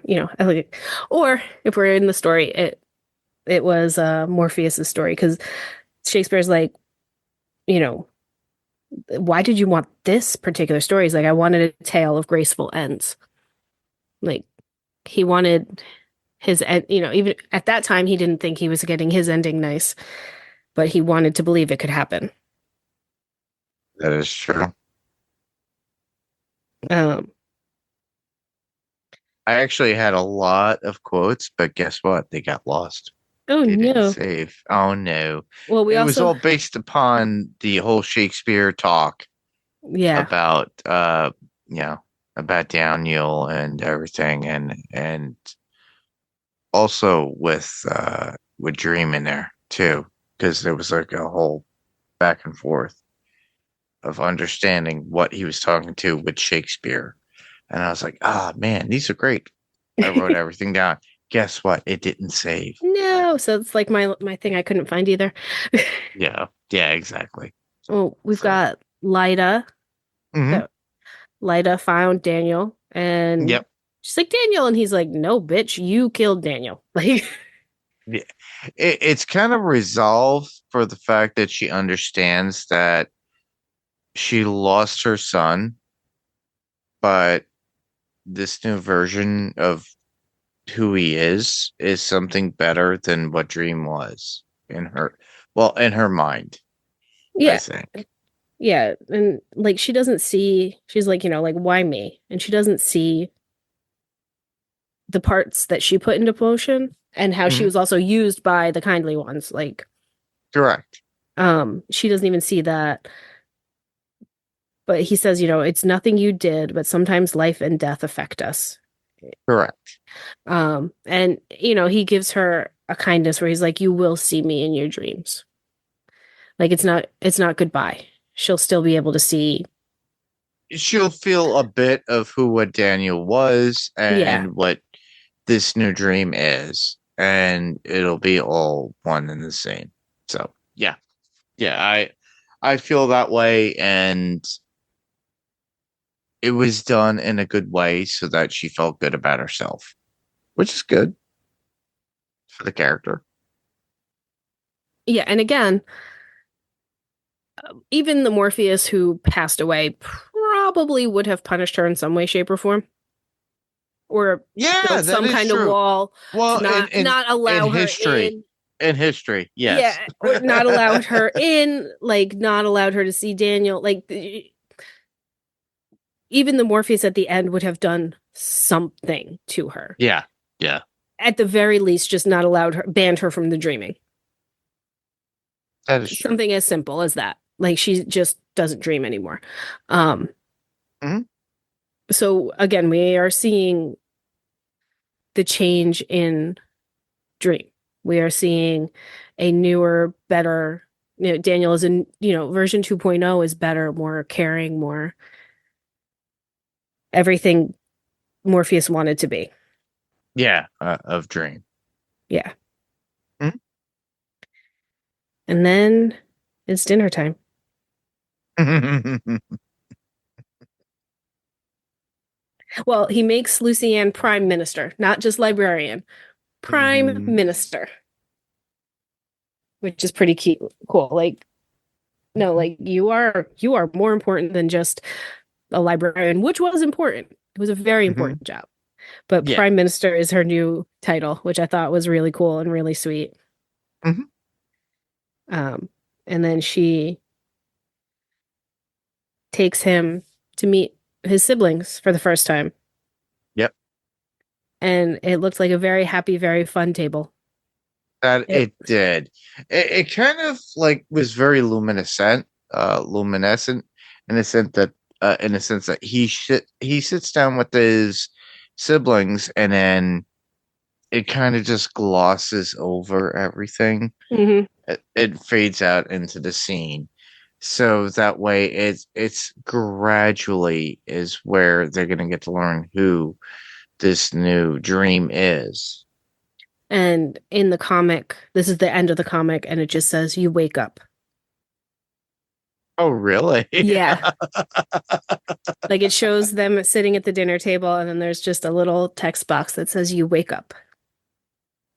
or if we're in the story, it was Morpheus's story, because Shakespeare's like, why did you want this particular story? He's like, I wanted a tale of graceful ends. Like he wanted his end, even at that time he didn't think he was getting his ending nice, but he wanted to believe it could happen. That is true. Um, I actually had a lot of quotes, but guess what? They got lost. oh They didn't no. save. Oh no. Well, we It was also all based upon the whole Shakespeare talk yeah. about about Daniel and everything, and also with Dream in there too, because there was like a whole back and forth of understanding what he was talking to with Shakespeare. And I was like, ah, man, these are great. I wrote everything down. Guess what? It didn't save. No, so it's like my thing I couldn't find either. Yeah. Yeah, exactly. Oh, we've So, got Lyda. mhm. That Lyda found Daniel, and Yep. she's like, Daniel, and he's like, no, bitch, you killed Daniel. Like, Yeah. It's kind of resolved for the fact that she understands that she lost her son, but this new version of who he is something better than what Dream was in her mind, I yeah, think. yeah, and like she doesn't see. She's like, like why me? And she doesn't see the parts that she put into motion and how she Mhm. was also used by the kindly ones. Like, Correct. she doesn't even see that. But he says, it's nothing you did, but sometimes life and death affect us. Correct. And he gives her a kindness where he's like, you will see me in your dreams. Like it's not goodbye. She'll still be able to see. She'll feel a bit of who what Daniel was Yeah. and what this new dream is, and it'll be all one and the same. So yeah, yeah, I feel that way, and it was done in a good way so that she felt good about herself, which is good for the character. Yeah, and again, even the Morpheus who passed away probably would have punished her in some way, shape, or form. Or Yeah, built that some is kind of true. wall Well, to not allow her in. in history, yes. Yeah, or not allowed her in, like not allowed her to see Daniel. Like even the Morpheus at the end would have done something to her. Yeah, yeah. At the very least, just not allowed her, banned her from the dreaming. That is true. Something as simple as that. Like she just doesn't dream anymore. Mhm. So again, we are seeing the change in Dream. We are seeing a newer, better, Daniel is in, version 2.0 is better, more caring, more everything Morpheus wanted to be. Yeah, of Dream. Yeah. Mhm. And then it's dinner time. Well, he makes Lucienne prime minister, not just librarian, prime minister, which is pretty cool. Like, no, like you are more important than just a librarian, which was important. It was a very important job. But Yeah. prime minister is her new title, which I thought was really cool and really sweet. Mhm. And then she takes him to meet his siblings for the first time. Yep. And it looked like a very happy, very fun table. That it did. It kind of like was very luminescent in a sense that he sits down with his siblings and then it kind of just glosses over everything. Mm-hmm. It fades out into the scene. So that way it's gradually is where they're gonna get to learn who this new dream is. And in the comic, this is the end of the comic, and it just says, you wake up. Oh, really? Yeah. Like it shows them sitting at the dinner table, and then there's just a little text box that says, you wake up.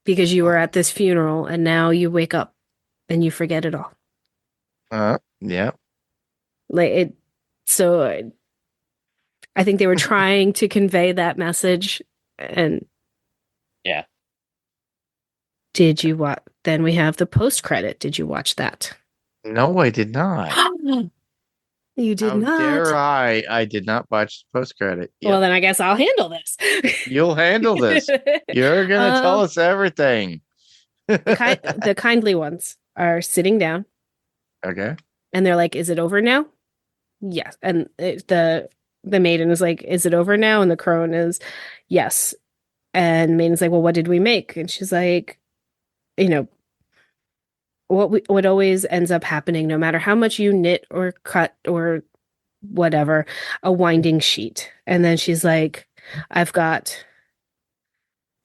Because you were at this funeral, and now you wake up and you forget it all. Yeah. Like it, so I think they were trying to convey that message. And Yeah. did you watch? Then we have the post credit. Did you watch that? No, I did not. You did How not. dare I? I did not watch the post credit. Yep. Well, then I guess I'll handle this. You'll handle this. You're gonna tell us everything. The kindly ones are sitting down. Okay. And they're like, "Is it over now?" Yes. And the maiden is like, "Is it over now?" And the crone is, "Yes." And Maiden's like, "Well, what did we make?" And she's like, what always ends up happening, no matter how much you knit or cut or whatever, a winding sheet. And then she's like, I've got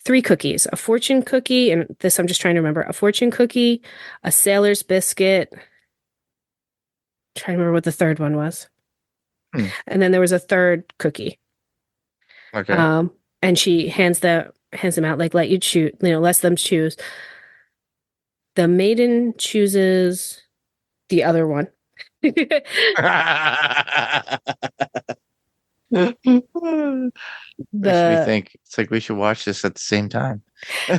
3 cookies, a fortune cookie, and this I'm just trying to remember, a fortune cookie, a sailor's biscuit. I'm trying to remember what the third one was. And then there was a third cookie. Okay. And she hands them out, like, let them choose. The maiden chooses the other one. Makes me think it's like we should watch this at the same time.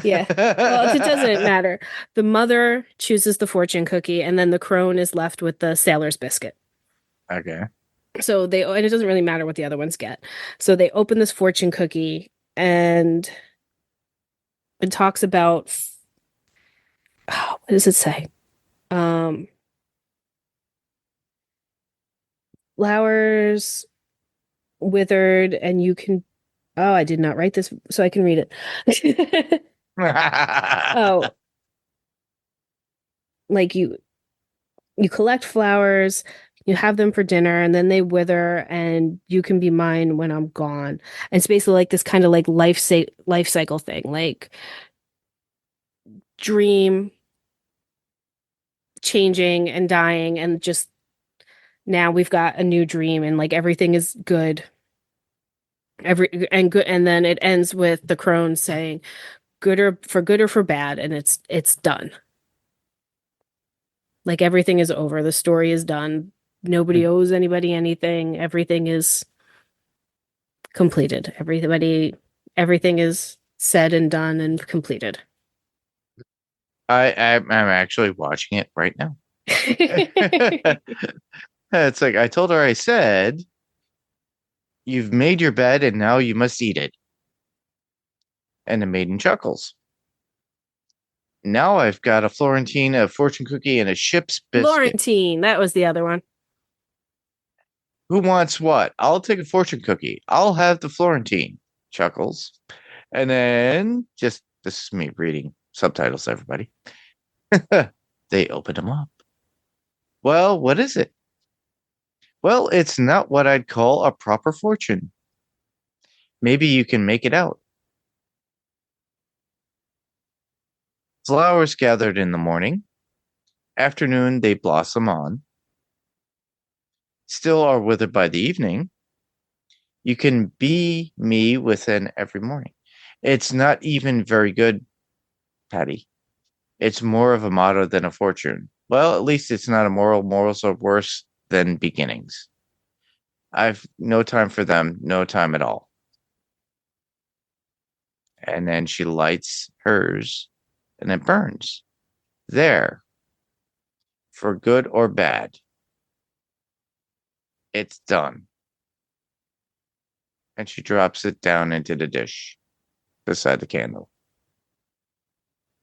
Yeah. Well, it doesn't matter. The mother chooses the fortune cookie, and then the crone is left with the sailor's biscuit. Okay. So and it doesn't really matter what the other ones get. So they open this fortune cookie, and it talks about, what does it say? Flowers withered, and you can Oh, I did not write this so I can read it. Oh, like you collect flowers, you have them for dinner, and then they wither, and you can be mine when I'm gone. And it's basically like this kind of like life cycle thing, like dream changing and dying, and just now we've got a new dream, and like everything is good. And then it ends with the crone saying, good or for bad," and it's done. Like everything is over. The story is done. Nobody owes anybody anything. Everything is completed. Everything is said and done and completed. I'm actually watching it right now. It's like I told her, I said, "You've made your bed and now you must eat it." And the maiden chuckles. Now I've got a Florentine, a fortune cookie, and a ship's biscuit. Florentine, that was the other one. Who wants what? I'll take a fortune cookie. I'll have the Florentine. Chuckles. And then this is me reading subtitles, everybody. They open them up. Well, what is it? Well, it's not what I'd call a proper fortune. Maybe you can make it out. Flowers gathered in the morning. Afternoon, they blossom on. Still are withered by the evening. You can be me within every morning. It's not even very good, Patty. It's more of a motto than a fortune. Well, at least it's not a moral. Morals are worse than beginnings. I've no time for them, no time at all. And then she lights hers and it burns. There. For good or bad. It's done. And she drops it down into the dish beside the candle.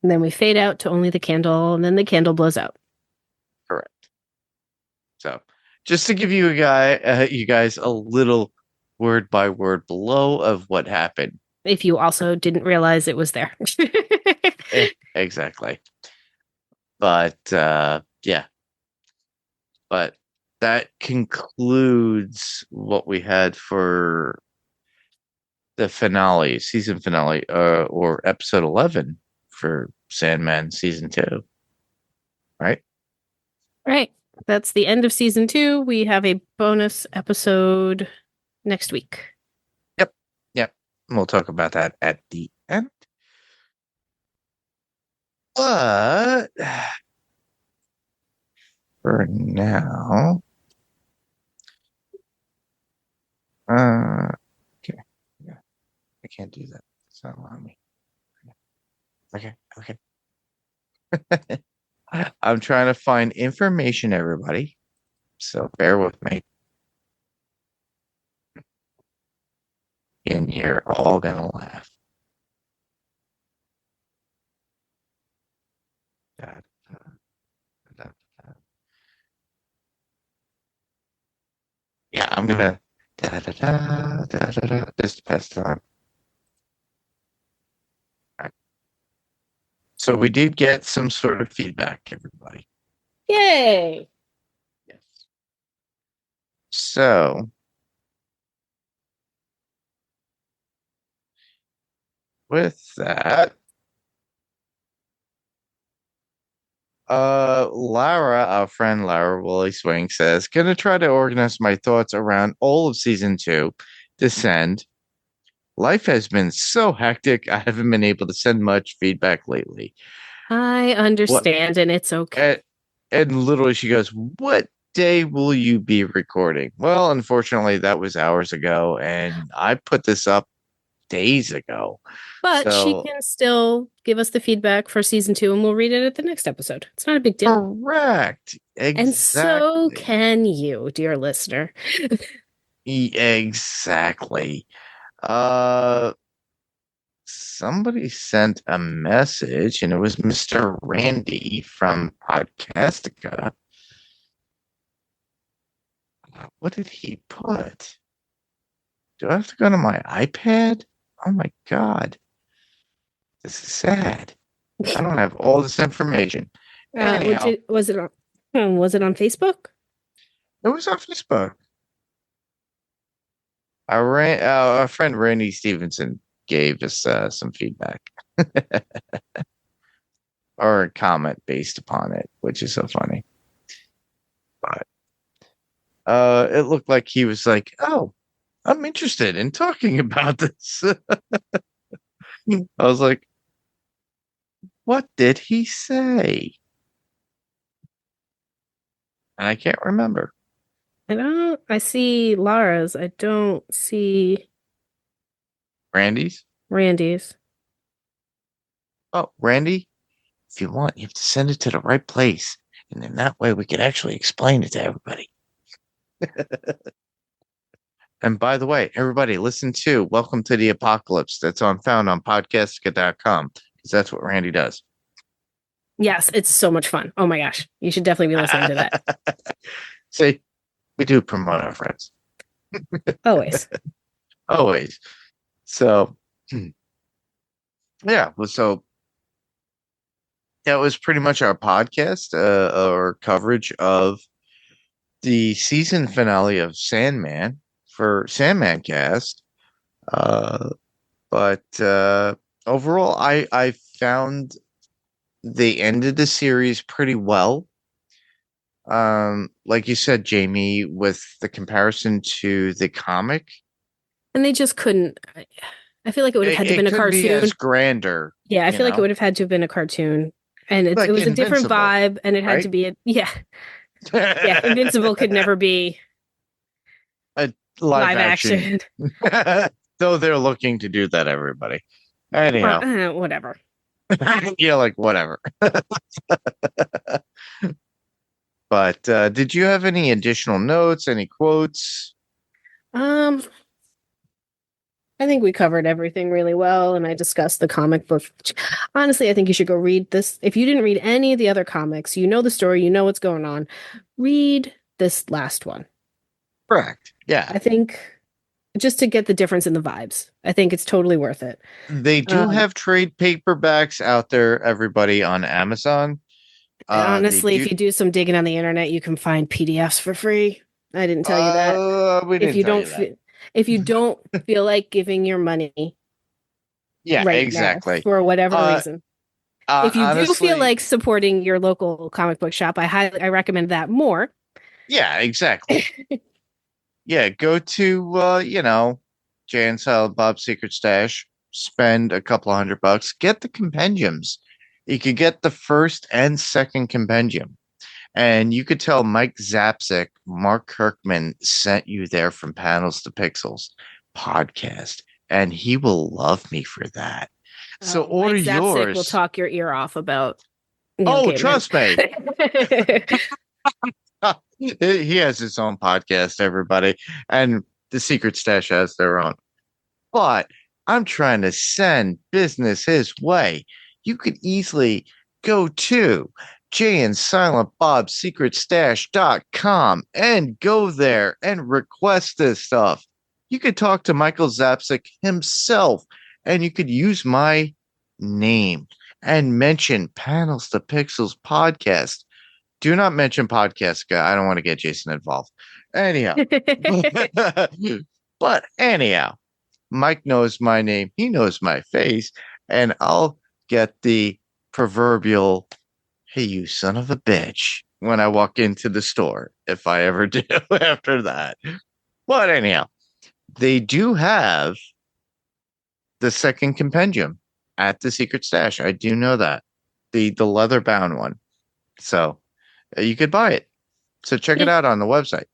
And then we fade out to only the candle, and then the candle blows out. Correct. So, just to give you guys a little word by word below of what happened. If you also didn't realize it was there. Exactly. But yeah. But that concludes what we had for the finale, season finale, or episode 11 for Sandman season 2. Right? Right. That's the end of season 2. We have a bonus episode next week. Yep. We'll talk about that at the end. But for now, okay. Yeah. I can't do that. It's not allowing me. Okay. I'm trying to find information, everybody. So bear with me. And you're all gonna laugh. Da, da, da, da. Yeah, I'm gonna this past time. Right. So we did get some sort of feedback, everybody. Yay! Yes. So with that, Lara, our friend Lara Willie Swing says, gonna try to organize my thoughts around all of season 2, Descend. Life has been so hectic, I haven't been able to send much feedback lately. I understand, and it's okay. And literally she goes, what day will you be recording? Well, unfortunately, that was hours ago, and I put this up days ago. But she can still give us the feedback for season 2, and we'll read it at the next episode. It's not a big deal. Correct. Exactly. And so can you, dear listener. Exactly. Somebody sent a message, and it was Mr. Randy from Podcastica. What did he put? Do I have to go to my iPad? Oh my God. This is sad. I don't have all this information. Anyhow, Was was it on Facebook? it was on Facebook. Our friend Randy Stevenson gave us some feedback or a comment based upon it, which is so funny. But it looked like he was like, "Oh, I'm interested in talking about this." I was like, "What did he say?" And I can't remember. I see Lara's. I don't see Randy's? Randy's. Oh, Randy, if you want, you have to send it to the right place. And then that way we can actually explain it to everybody. And by the way, everybody, listen to Welcome to the Apocalypse. That's found on podcastica.com because that's what Randy does. Yes, it's so much fun. Oh my gosh. You should definitely be listening to that. See, we do promote our friends. Always. Always. So, yeah. So that was pretty much our podcast, or coverage of the season finale of Sandman for Sandman Cast. But overall, I found they ended the series pretty well. Like you said, Jayme, with the comparison to the comic, And they just couldn't. I feel like it would have had to have been a couldn't be cartoon. as grander. Yeah, I feel like it would have had to have been a cartoon. And Like it was a different Invincible, vibe, and it had to right? be yeah. Invincible could never be a live action. Though they're looking to do that, everybody. Anyhow, Well, whatever. yeah, like whatever. But did you have any additional notes, any quotes? I think we covered everything really well, and I discussed the comic book. Honestly, I think you should go read this. If you didn't read any of the other comics, you know the story, you know what's going on. Read this last one. Correct. Yeah. I think just to get the difference in the vibes. I think it's totally worth it. They do have trade paperbacks out there, everybody, on Amazon. Honestly, if you do some digging on the internet, you can find PDFs for free. I didn't tell you that. We didn't tell you that. If you don't feel like giving your money, yeah, right exactly, now, for whatever reason, if you honestly, do feel like supporting your local comic book shop, I recommend that more. Yeah, exactly. Yeah, go to Jay and Silent Bob's Secret Stash, spend a couple $100, get the compendiums. You could get the first and second compendium. And you could tell Mike Zapsik, Mark Kirkman sent you there from Panels to Pixels podcast, and he will love me for that. So order Mike Zapsik yours. will talk your ear off about. Trust me. He has his own podcast, everybody, and the Secret Stash has their own. But I'm trying to send business his way. You could easily go to Jay and Silent Bob's SecretStash.com and go there and request this stuff. You could talk to Michael Zapsik himself, and you could use my name and mention Panels to Pixels podcast. Do not mention Podcastica. I don't want to get Jason involved. Anyhow. But anyhow, Mike knows my name. He knows my face. And I'll get the proverbial, hey, you son of a bitch, when I walk into the store, if I ever do after that. But anyhow, they do have the second compendium at the Secret Stash. I do know that. The leather bound one. So you could buy it. So check it out on the website.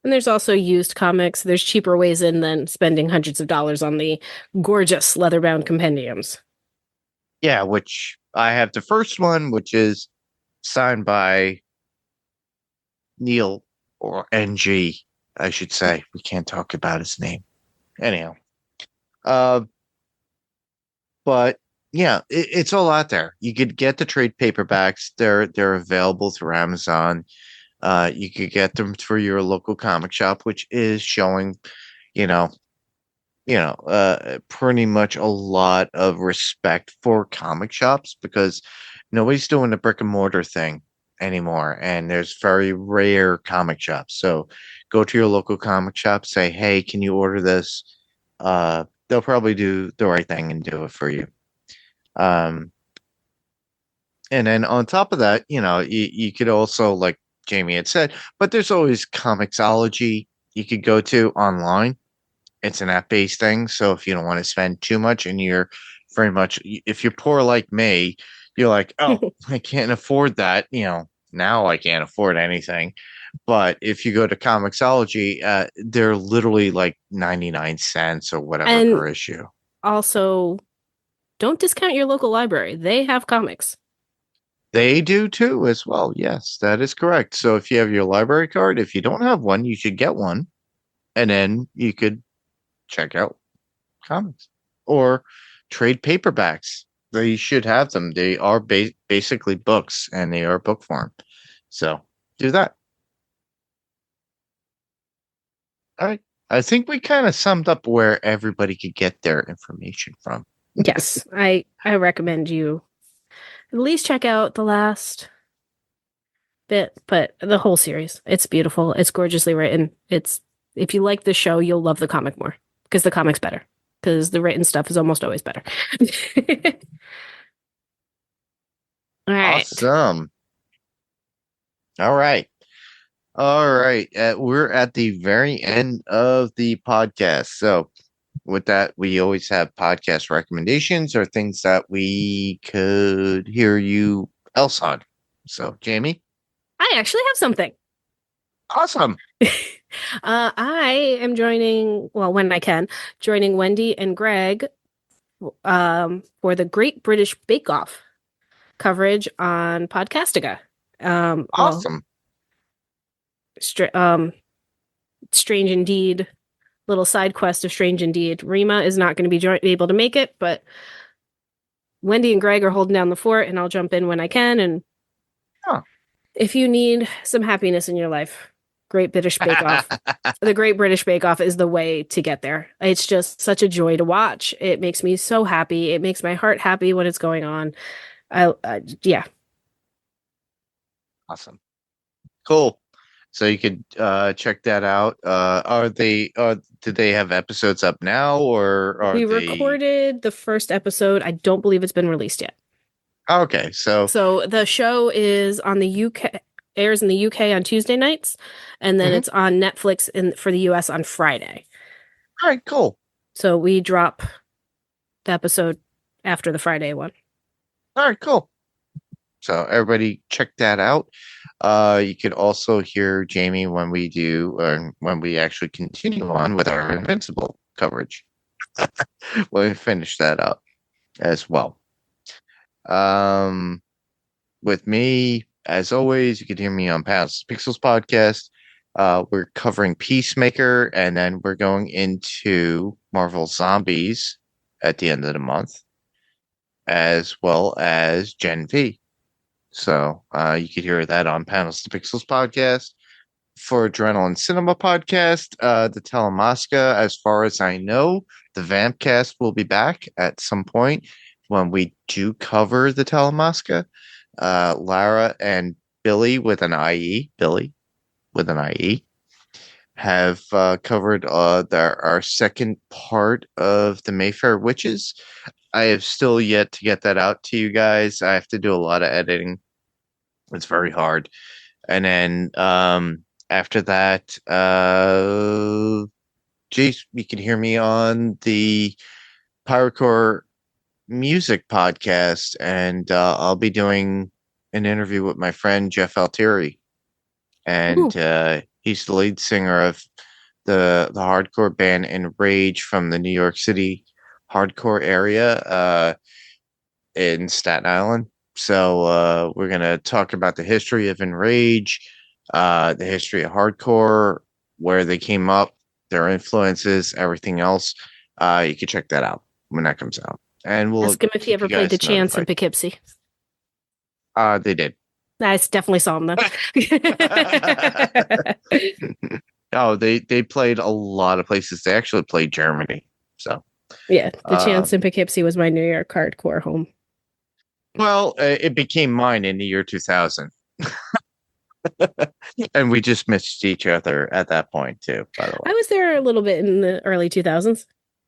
And there's also used comics. There's cheaper ways in than spending hundreds of dollars on the gorgeous leather-bound compendiums. Yeah, which I have the first one, which is signed by Neil, or NG, I should say. We can't talk about his name. Anyhow. But yeah, it's all out there. You could get the trade paperbacks. They're available through Amazon. You could get them for your local comic shop, which is showing, pretty much a lot of respect for comic shops because nobody's doing the brick and mortar thing anymore. And there's very rare comic shops. So go to your local comic shop, say, hey, can you order this? They'll probably do the right thing and do it for you. And then on top of that, you could also, like Jayme had said, but there's always Comixology you could go to online. It's an app-based thing, so if you don't want to spend too much and you're very much, if you're poor like me, you're like, oh, I can't afford that. Now I can't afford anything. But if you go to Comixology, they're literally like 99 cents or whatever And per issue. Also, don't discount your local library. They have comics. They do too, as well. Yes, that is correct. So if you have your library card, if you don't have one, you should get one, and then you could check out comics or trade paperbacks. They should have them. They are basically books, and they are book form. So do that. All right. I think we kind of summed up where everybody could get their information from. Yes, I recommend you at least check out the last bit, but the whole series. It's beautiful. It's gorgeously written. If you like the show, you'll love the comic more because the comic's better. Because the written stuff is almost always better. All right. Awesome. All right. We're at the very end of the podcast. So with that, we always have podcast recommendations or things that we could hear you else on. So, Jayme? I actually have something. Awesome. I am joining, well, when I can, joining Wendy and Greg for the Great British Bake Off coverage on Podcastica. Awesome. Strange Indeed, little side quest of Strange Indeed. Rima is not going to be able to make it, but Wendy and Greg are holding down the fort, and I'll jump in when I can. And if you need some happiness in your life, Great British Bake Off. The Great British Bake Off is the way to get there. It's just such a joy to watch. It makes me so happy. It makes my heart happy when it's going on. Yeah. Awesome. Cool. So you could check that out. Do they have episodes up now, or are we they... recorded the first episode? I don't believe it's been released yet. Okay, so the show is on the UK, airs in the UK on Tuesday nights, and then it's on Netflix for the US on Friday. All right, cool. So we drop the episode after the Friday one. All right, cool. So everybody check that out. You could also hear Jayme when we actually continue on with our Invincible coverage. We'll finish that up as well. With me, as always, you can hear me on Past Pixels podcast. We're covering Peacemaker, and then we're going into Marvel Zombies at the end of the month, as well as Gen V. So you could hear that on Panels to Pixels podcast. For Adrenaline Cinema podcast, the Telemasca, as far as I know, the Vampcast will be back at some point when we do cover the Telemasca. Lara and Billy with an IE, have covered our second part of the Mayfair Witches. I have still yet to get that out to you guys. I have to do a lot of editing. It's very hard. And then after that, geez, you can hear me on the Pyrocore Music podcast, and I'll be doing an interview with my friend Jeff Altieri, and he's the lead singer of the hardcore band Enrage from the New York City hardcore area in Staten Island. So we're gonna talk about the history of Enrage, the history of hardcore, where they came up, their influences, everything else. You can check that out when that comes out. And we'll ask him if he ever played the Chance in Poughkeepsie. They did. I definitely saw him though. Oh, they played a lot of places. They actually played Germany. So, Yeah, the chance in Poughkeepsie was my New York hardcore home. Well, it became mine in the year 2000. And we just missed each other at that point too, by the way. I was there a little bit in the early 2000s,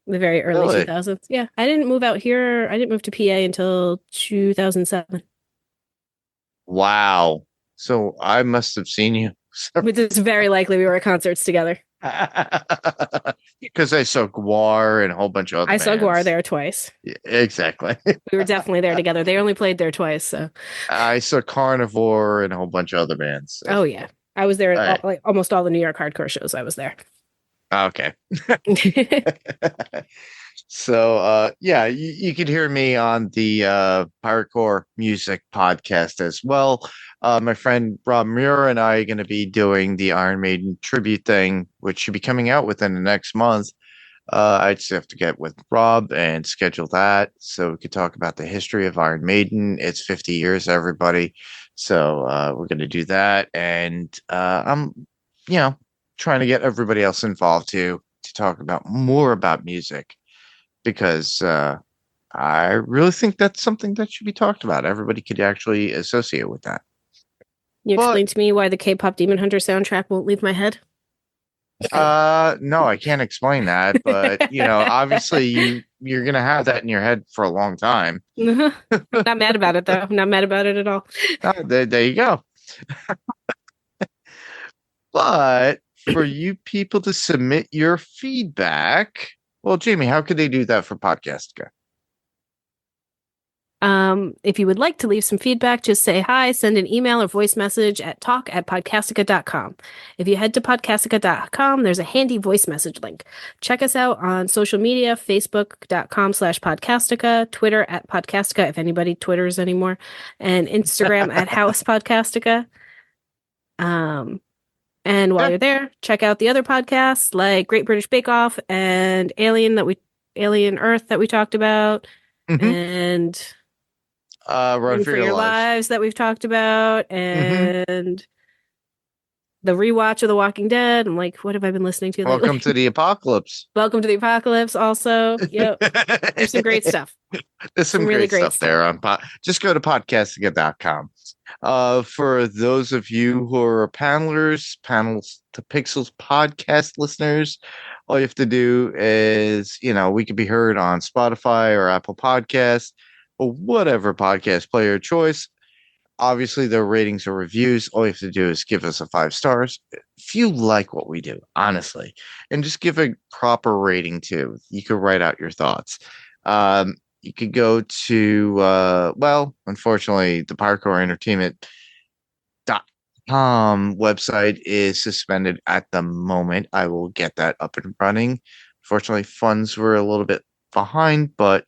the very early Really? 2000s. Yeah, I didn't move out here. I didn't move to PA until 2007. Wow. So I must have seen you. But it's very likely we were at concerts together. Because I saw Guar and a whole bunch of other I saw bands. Guar there twice. Yeah, exactly. We were definitely there together. They only played there twice, so. I saw Carnivore and a whole bunch of other bands. So. Oh yeah, I was there at All right. almost all the New York hardcore shows. I was there. Okay. So yeah, you could hear me on the Pyrocore Music podcast as well. My friend Rob Muir and I are going to be doing the Iron Maiden tribute thing, which should be coming out within the next month. I just have to get with Rob and schedule that so we could talk about the history of Iron Maiden. It's 50 years, everybody. So we're going to do that. And I'm, trying to get everybody else involved too, to talk about more about music, because I really think that's something that should be talked about. Everybody could actually associate with that. You explain to me why the K-pop Demon Hunter soundtrack won't leave my head? No, I can't explain that, but obviously you're gonna have that in your head for a long time. I'm not mad about it though. I'm not mad about it at all. There you go. But for you people to submit your feedback, well, Jayme, how could they do that for Podcastica? If you would like to leave some feedback, just say hi, send an email or voice message at talk@podcastica.com. If you head to podcastica.com, there's a handy voice message link. Check us out on social media, facebook.com/podcastica, Twitter @podcastica, if anybody Twitters anymore, and Instagram @housepodcastica. And while you're there, check out the other podcasts like Great British Bake Off and Alien Earth that we talked about, and Run for Your Lives that we've talked about, and the rewatch of The Walking Dead. I'm like, what have I been listening to lately? Welcome to the Apocalypse. Welcome to the Apocalypse also. Yep. There's some great stuff. There's some really great stuff there on just go to podcastica.com. For those of you who are Panels to Pixels podcast listeners, all you have to do is, we could be heard on Spotify or Apple Podcasts or whatever podcast player of choice. Obviously, their ratings or reviews, all you have to do is give us a 5 stars. If you like what we do, honestly, and just give a proper rating too. You could write out your thoughts. You could go to, unfortunately, the Pyrocore Entertainment.com website is suspended at the moment. I will get that up and running. Unfortunately, funds were a little bit behind, but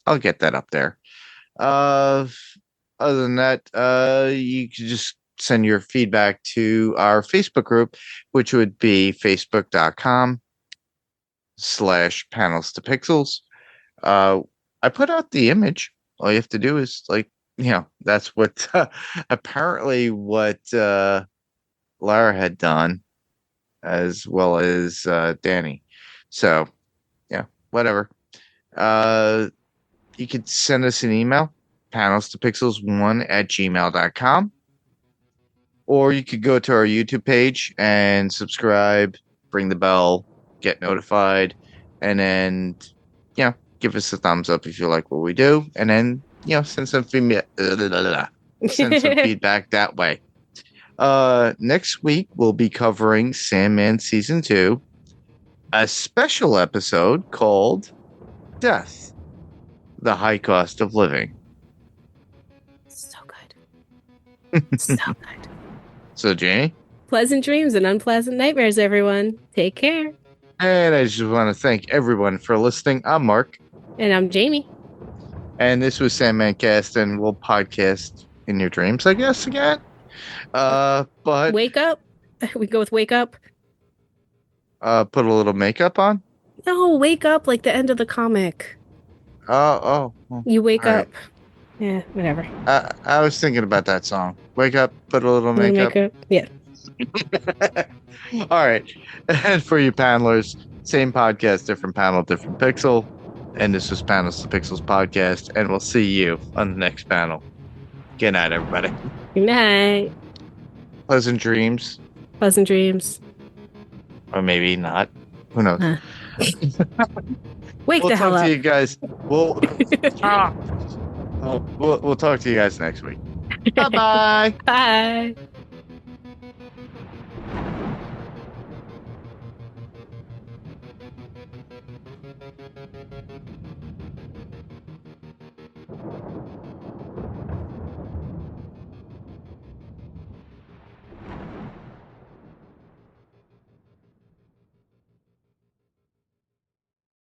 I'll get that up there. Other than that, you can just send your feedback to our Facebook group, which would be facebook.com/panels to pixels. I put out the image. All you have to do is that's what apparently what Lara had done, as well as Danny. So yeah, whatever. You could send us an email, panelstopixels1@gmail.com, or you could go to our YouTube page and subscribe, ring the bell, get notified, and then give us a thumbs up if you like what we do, and then send some feedback that way. Next week we'll be covering Sandman season 2, a special episode called Death, the High Cost of Living. So good. So good. So, Jayme? Pleasant dreams and unpleasant nightmares, everyone. Take care. And I just want to thank everyone for listening. I'm Mark. And I'm Jayme. And this was Sandman Cast, and we'll podcast in your dreams, I guess, again. But Wake Up. We go with Wake Up. Put a little makeup on? No, Wake Up, like the end of the comic. Well, you wake all up. Right. Yeah, whatever. I was thinking about that song. Wake up, put a little makeup. Yeah. All right. And for you panelers, Same podcast, different panel, different pixel. And this was Panels to Pixels podcast. And we'll see you on the next panel. Good night, everybody. Good night. Pleasant dreams. Pleasant dreams. Or maybe not. Who knows? Wake We'll the hell talk up. to you guys. We'll talk to you guys next week. Bye-bye. Bye.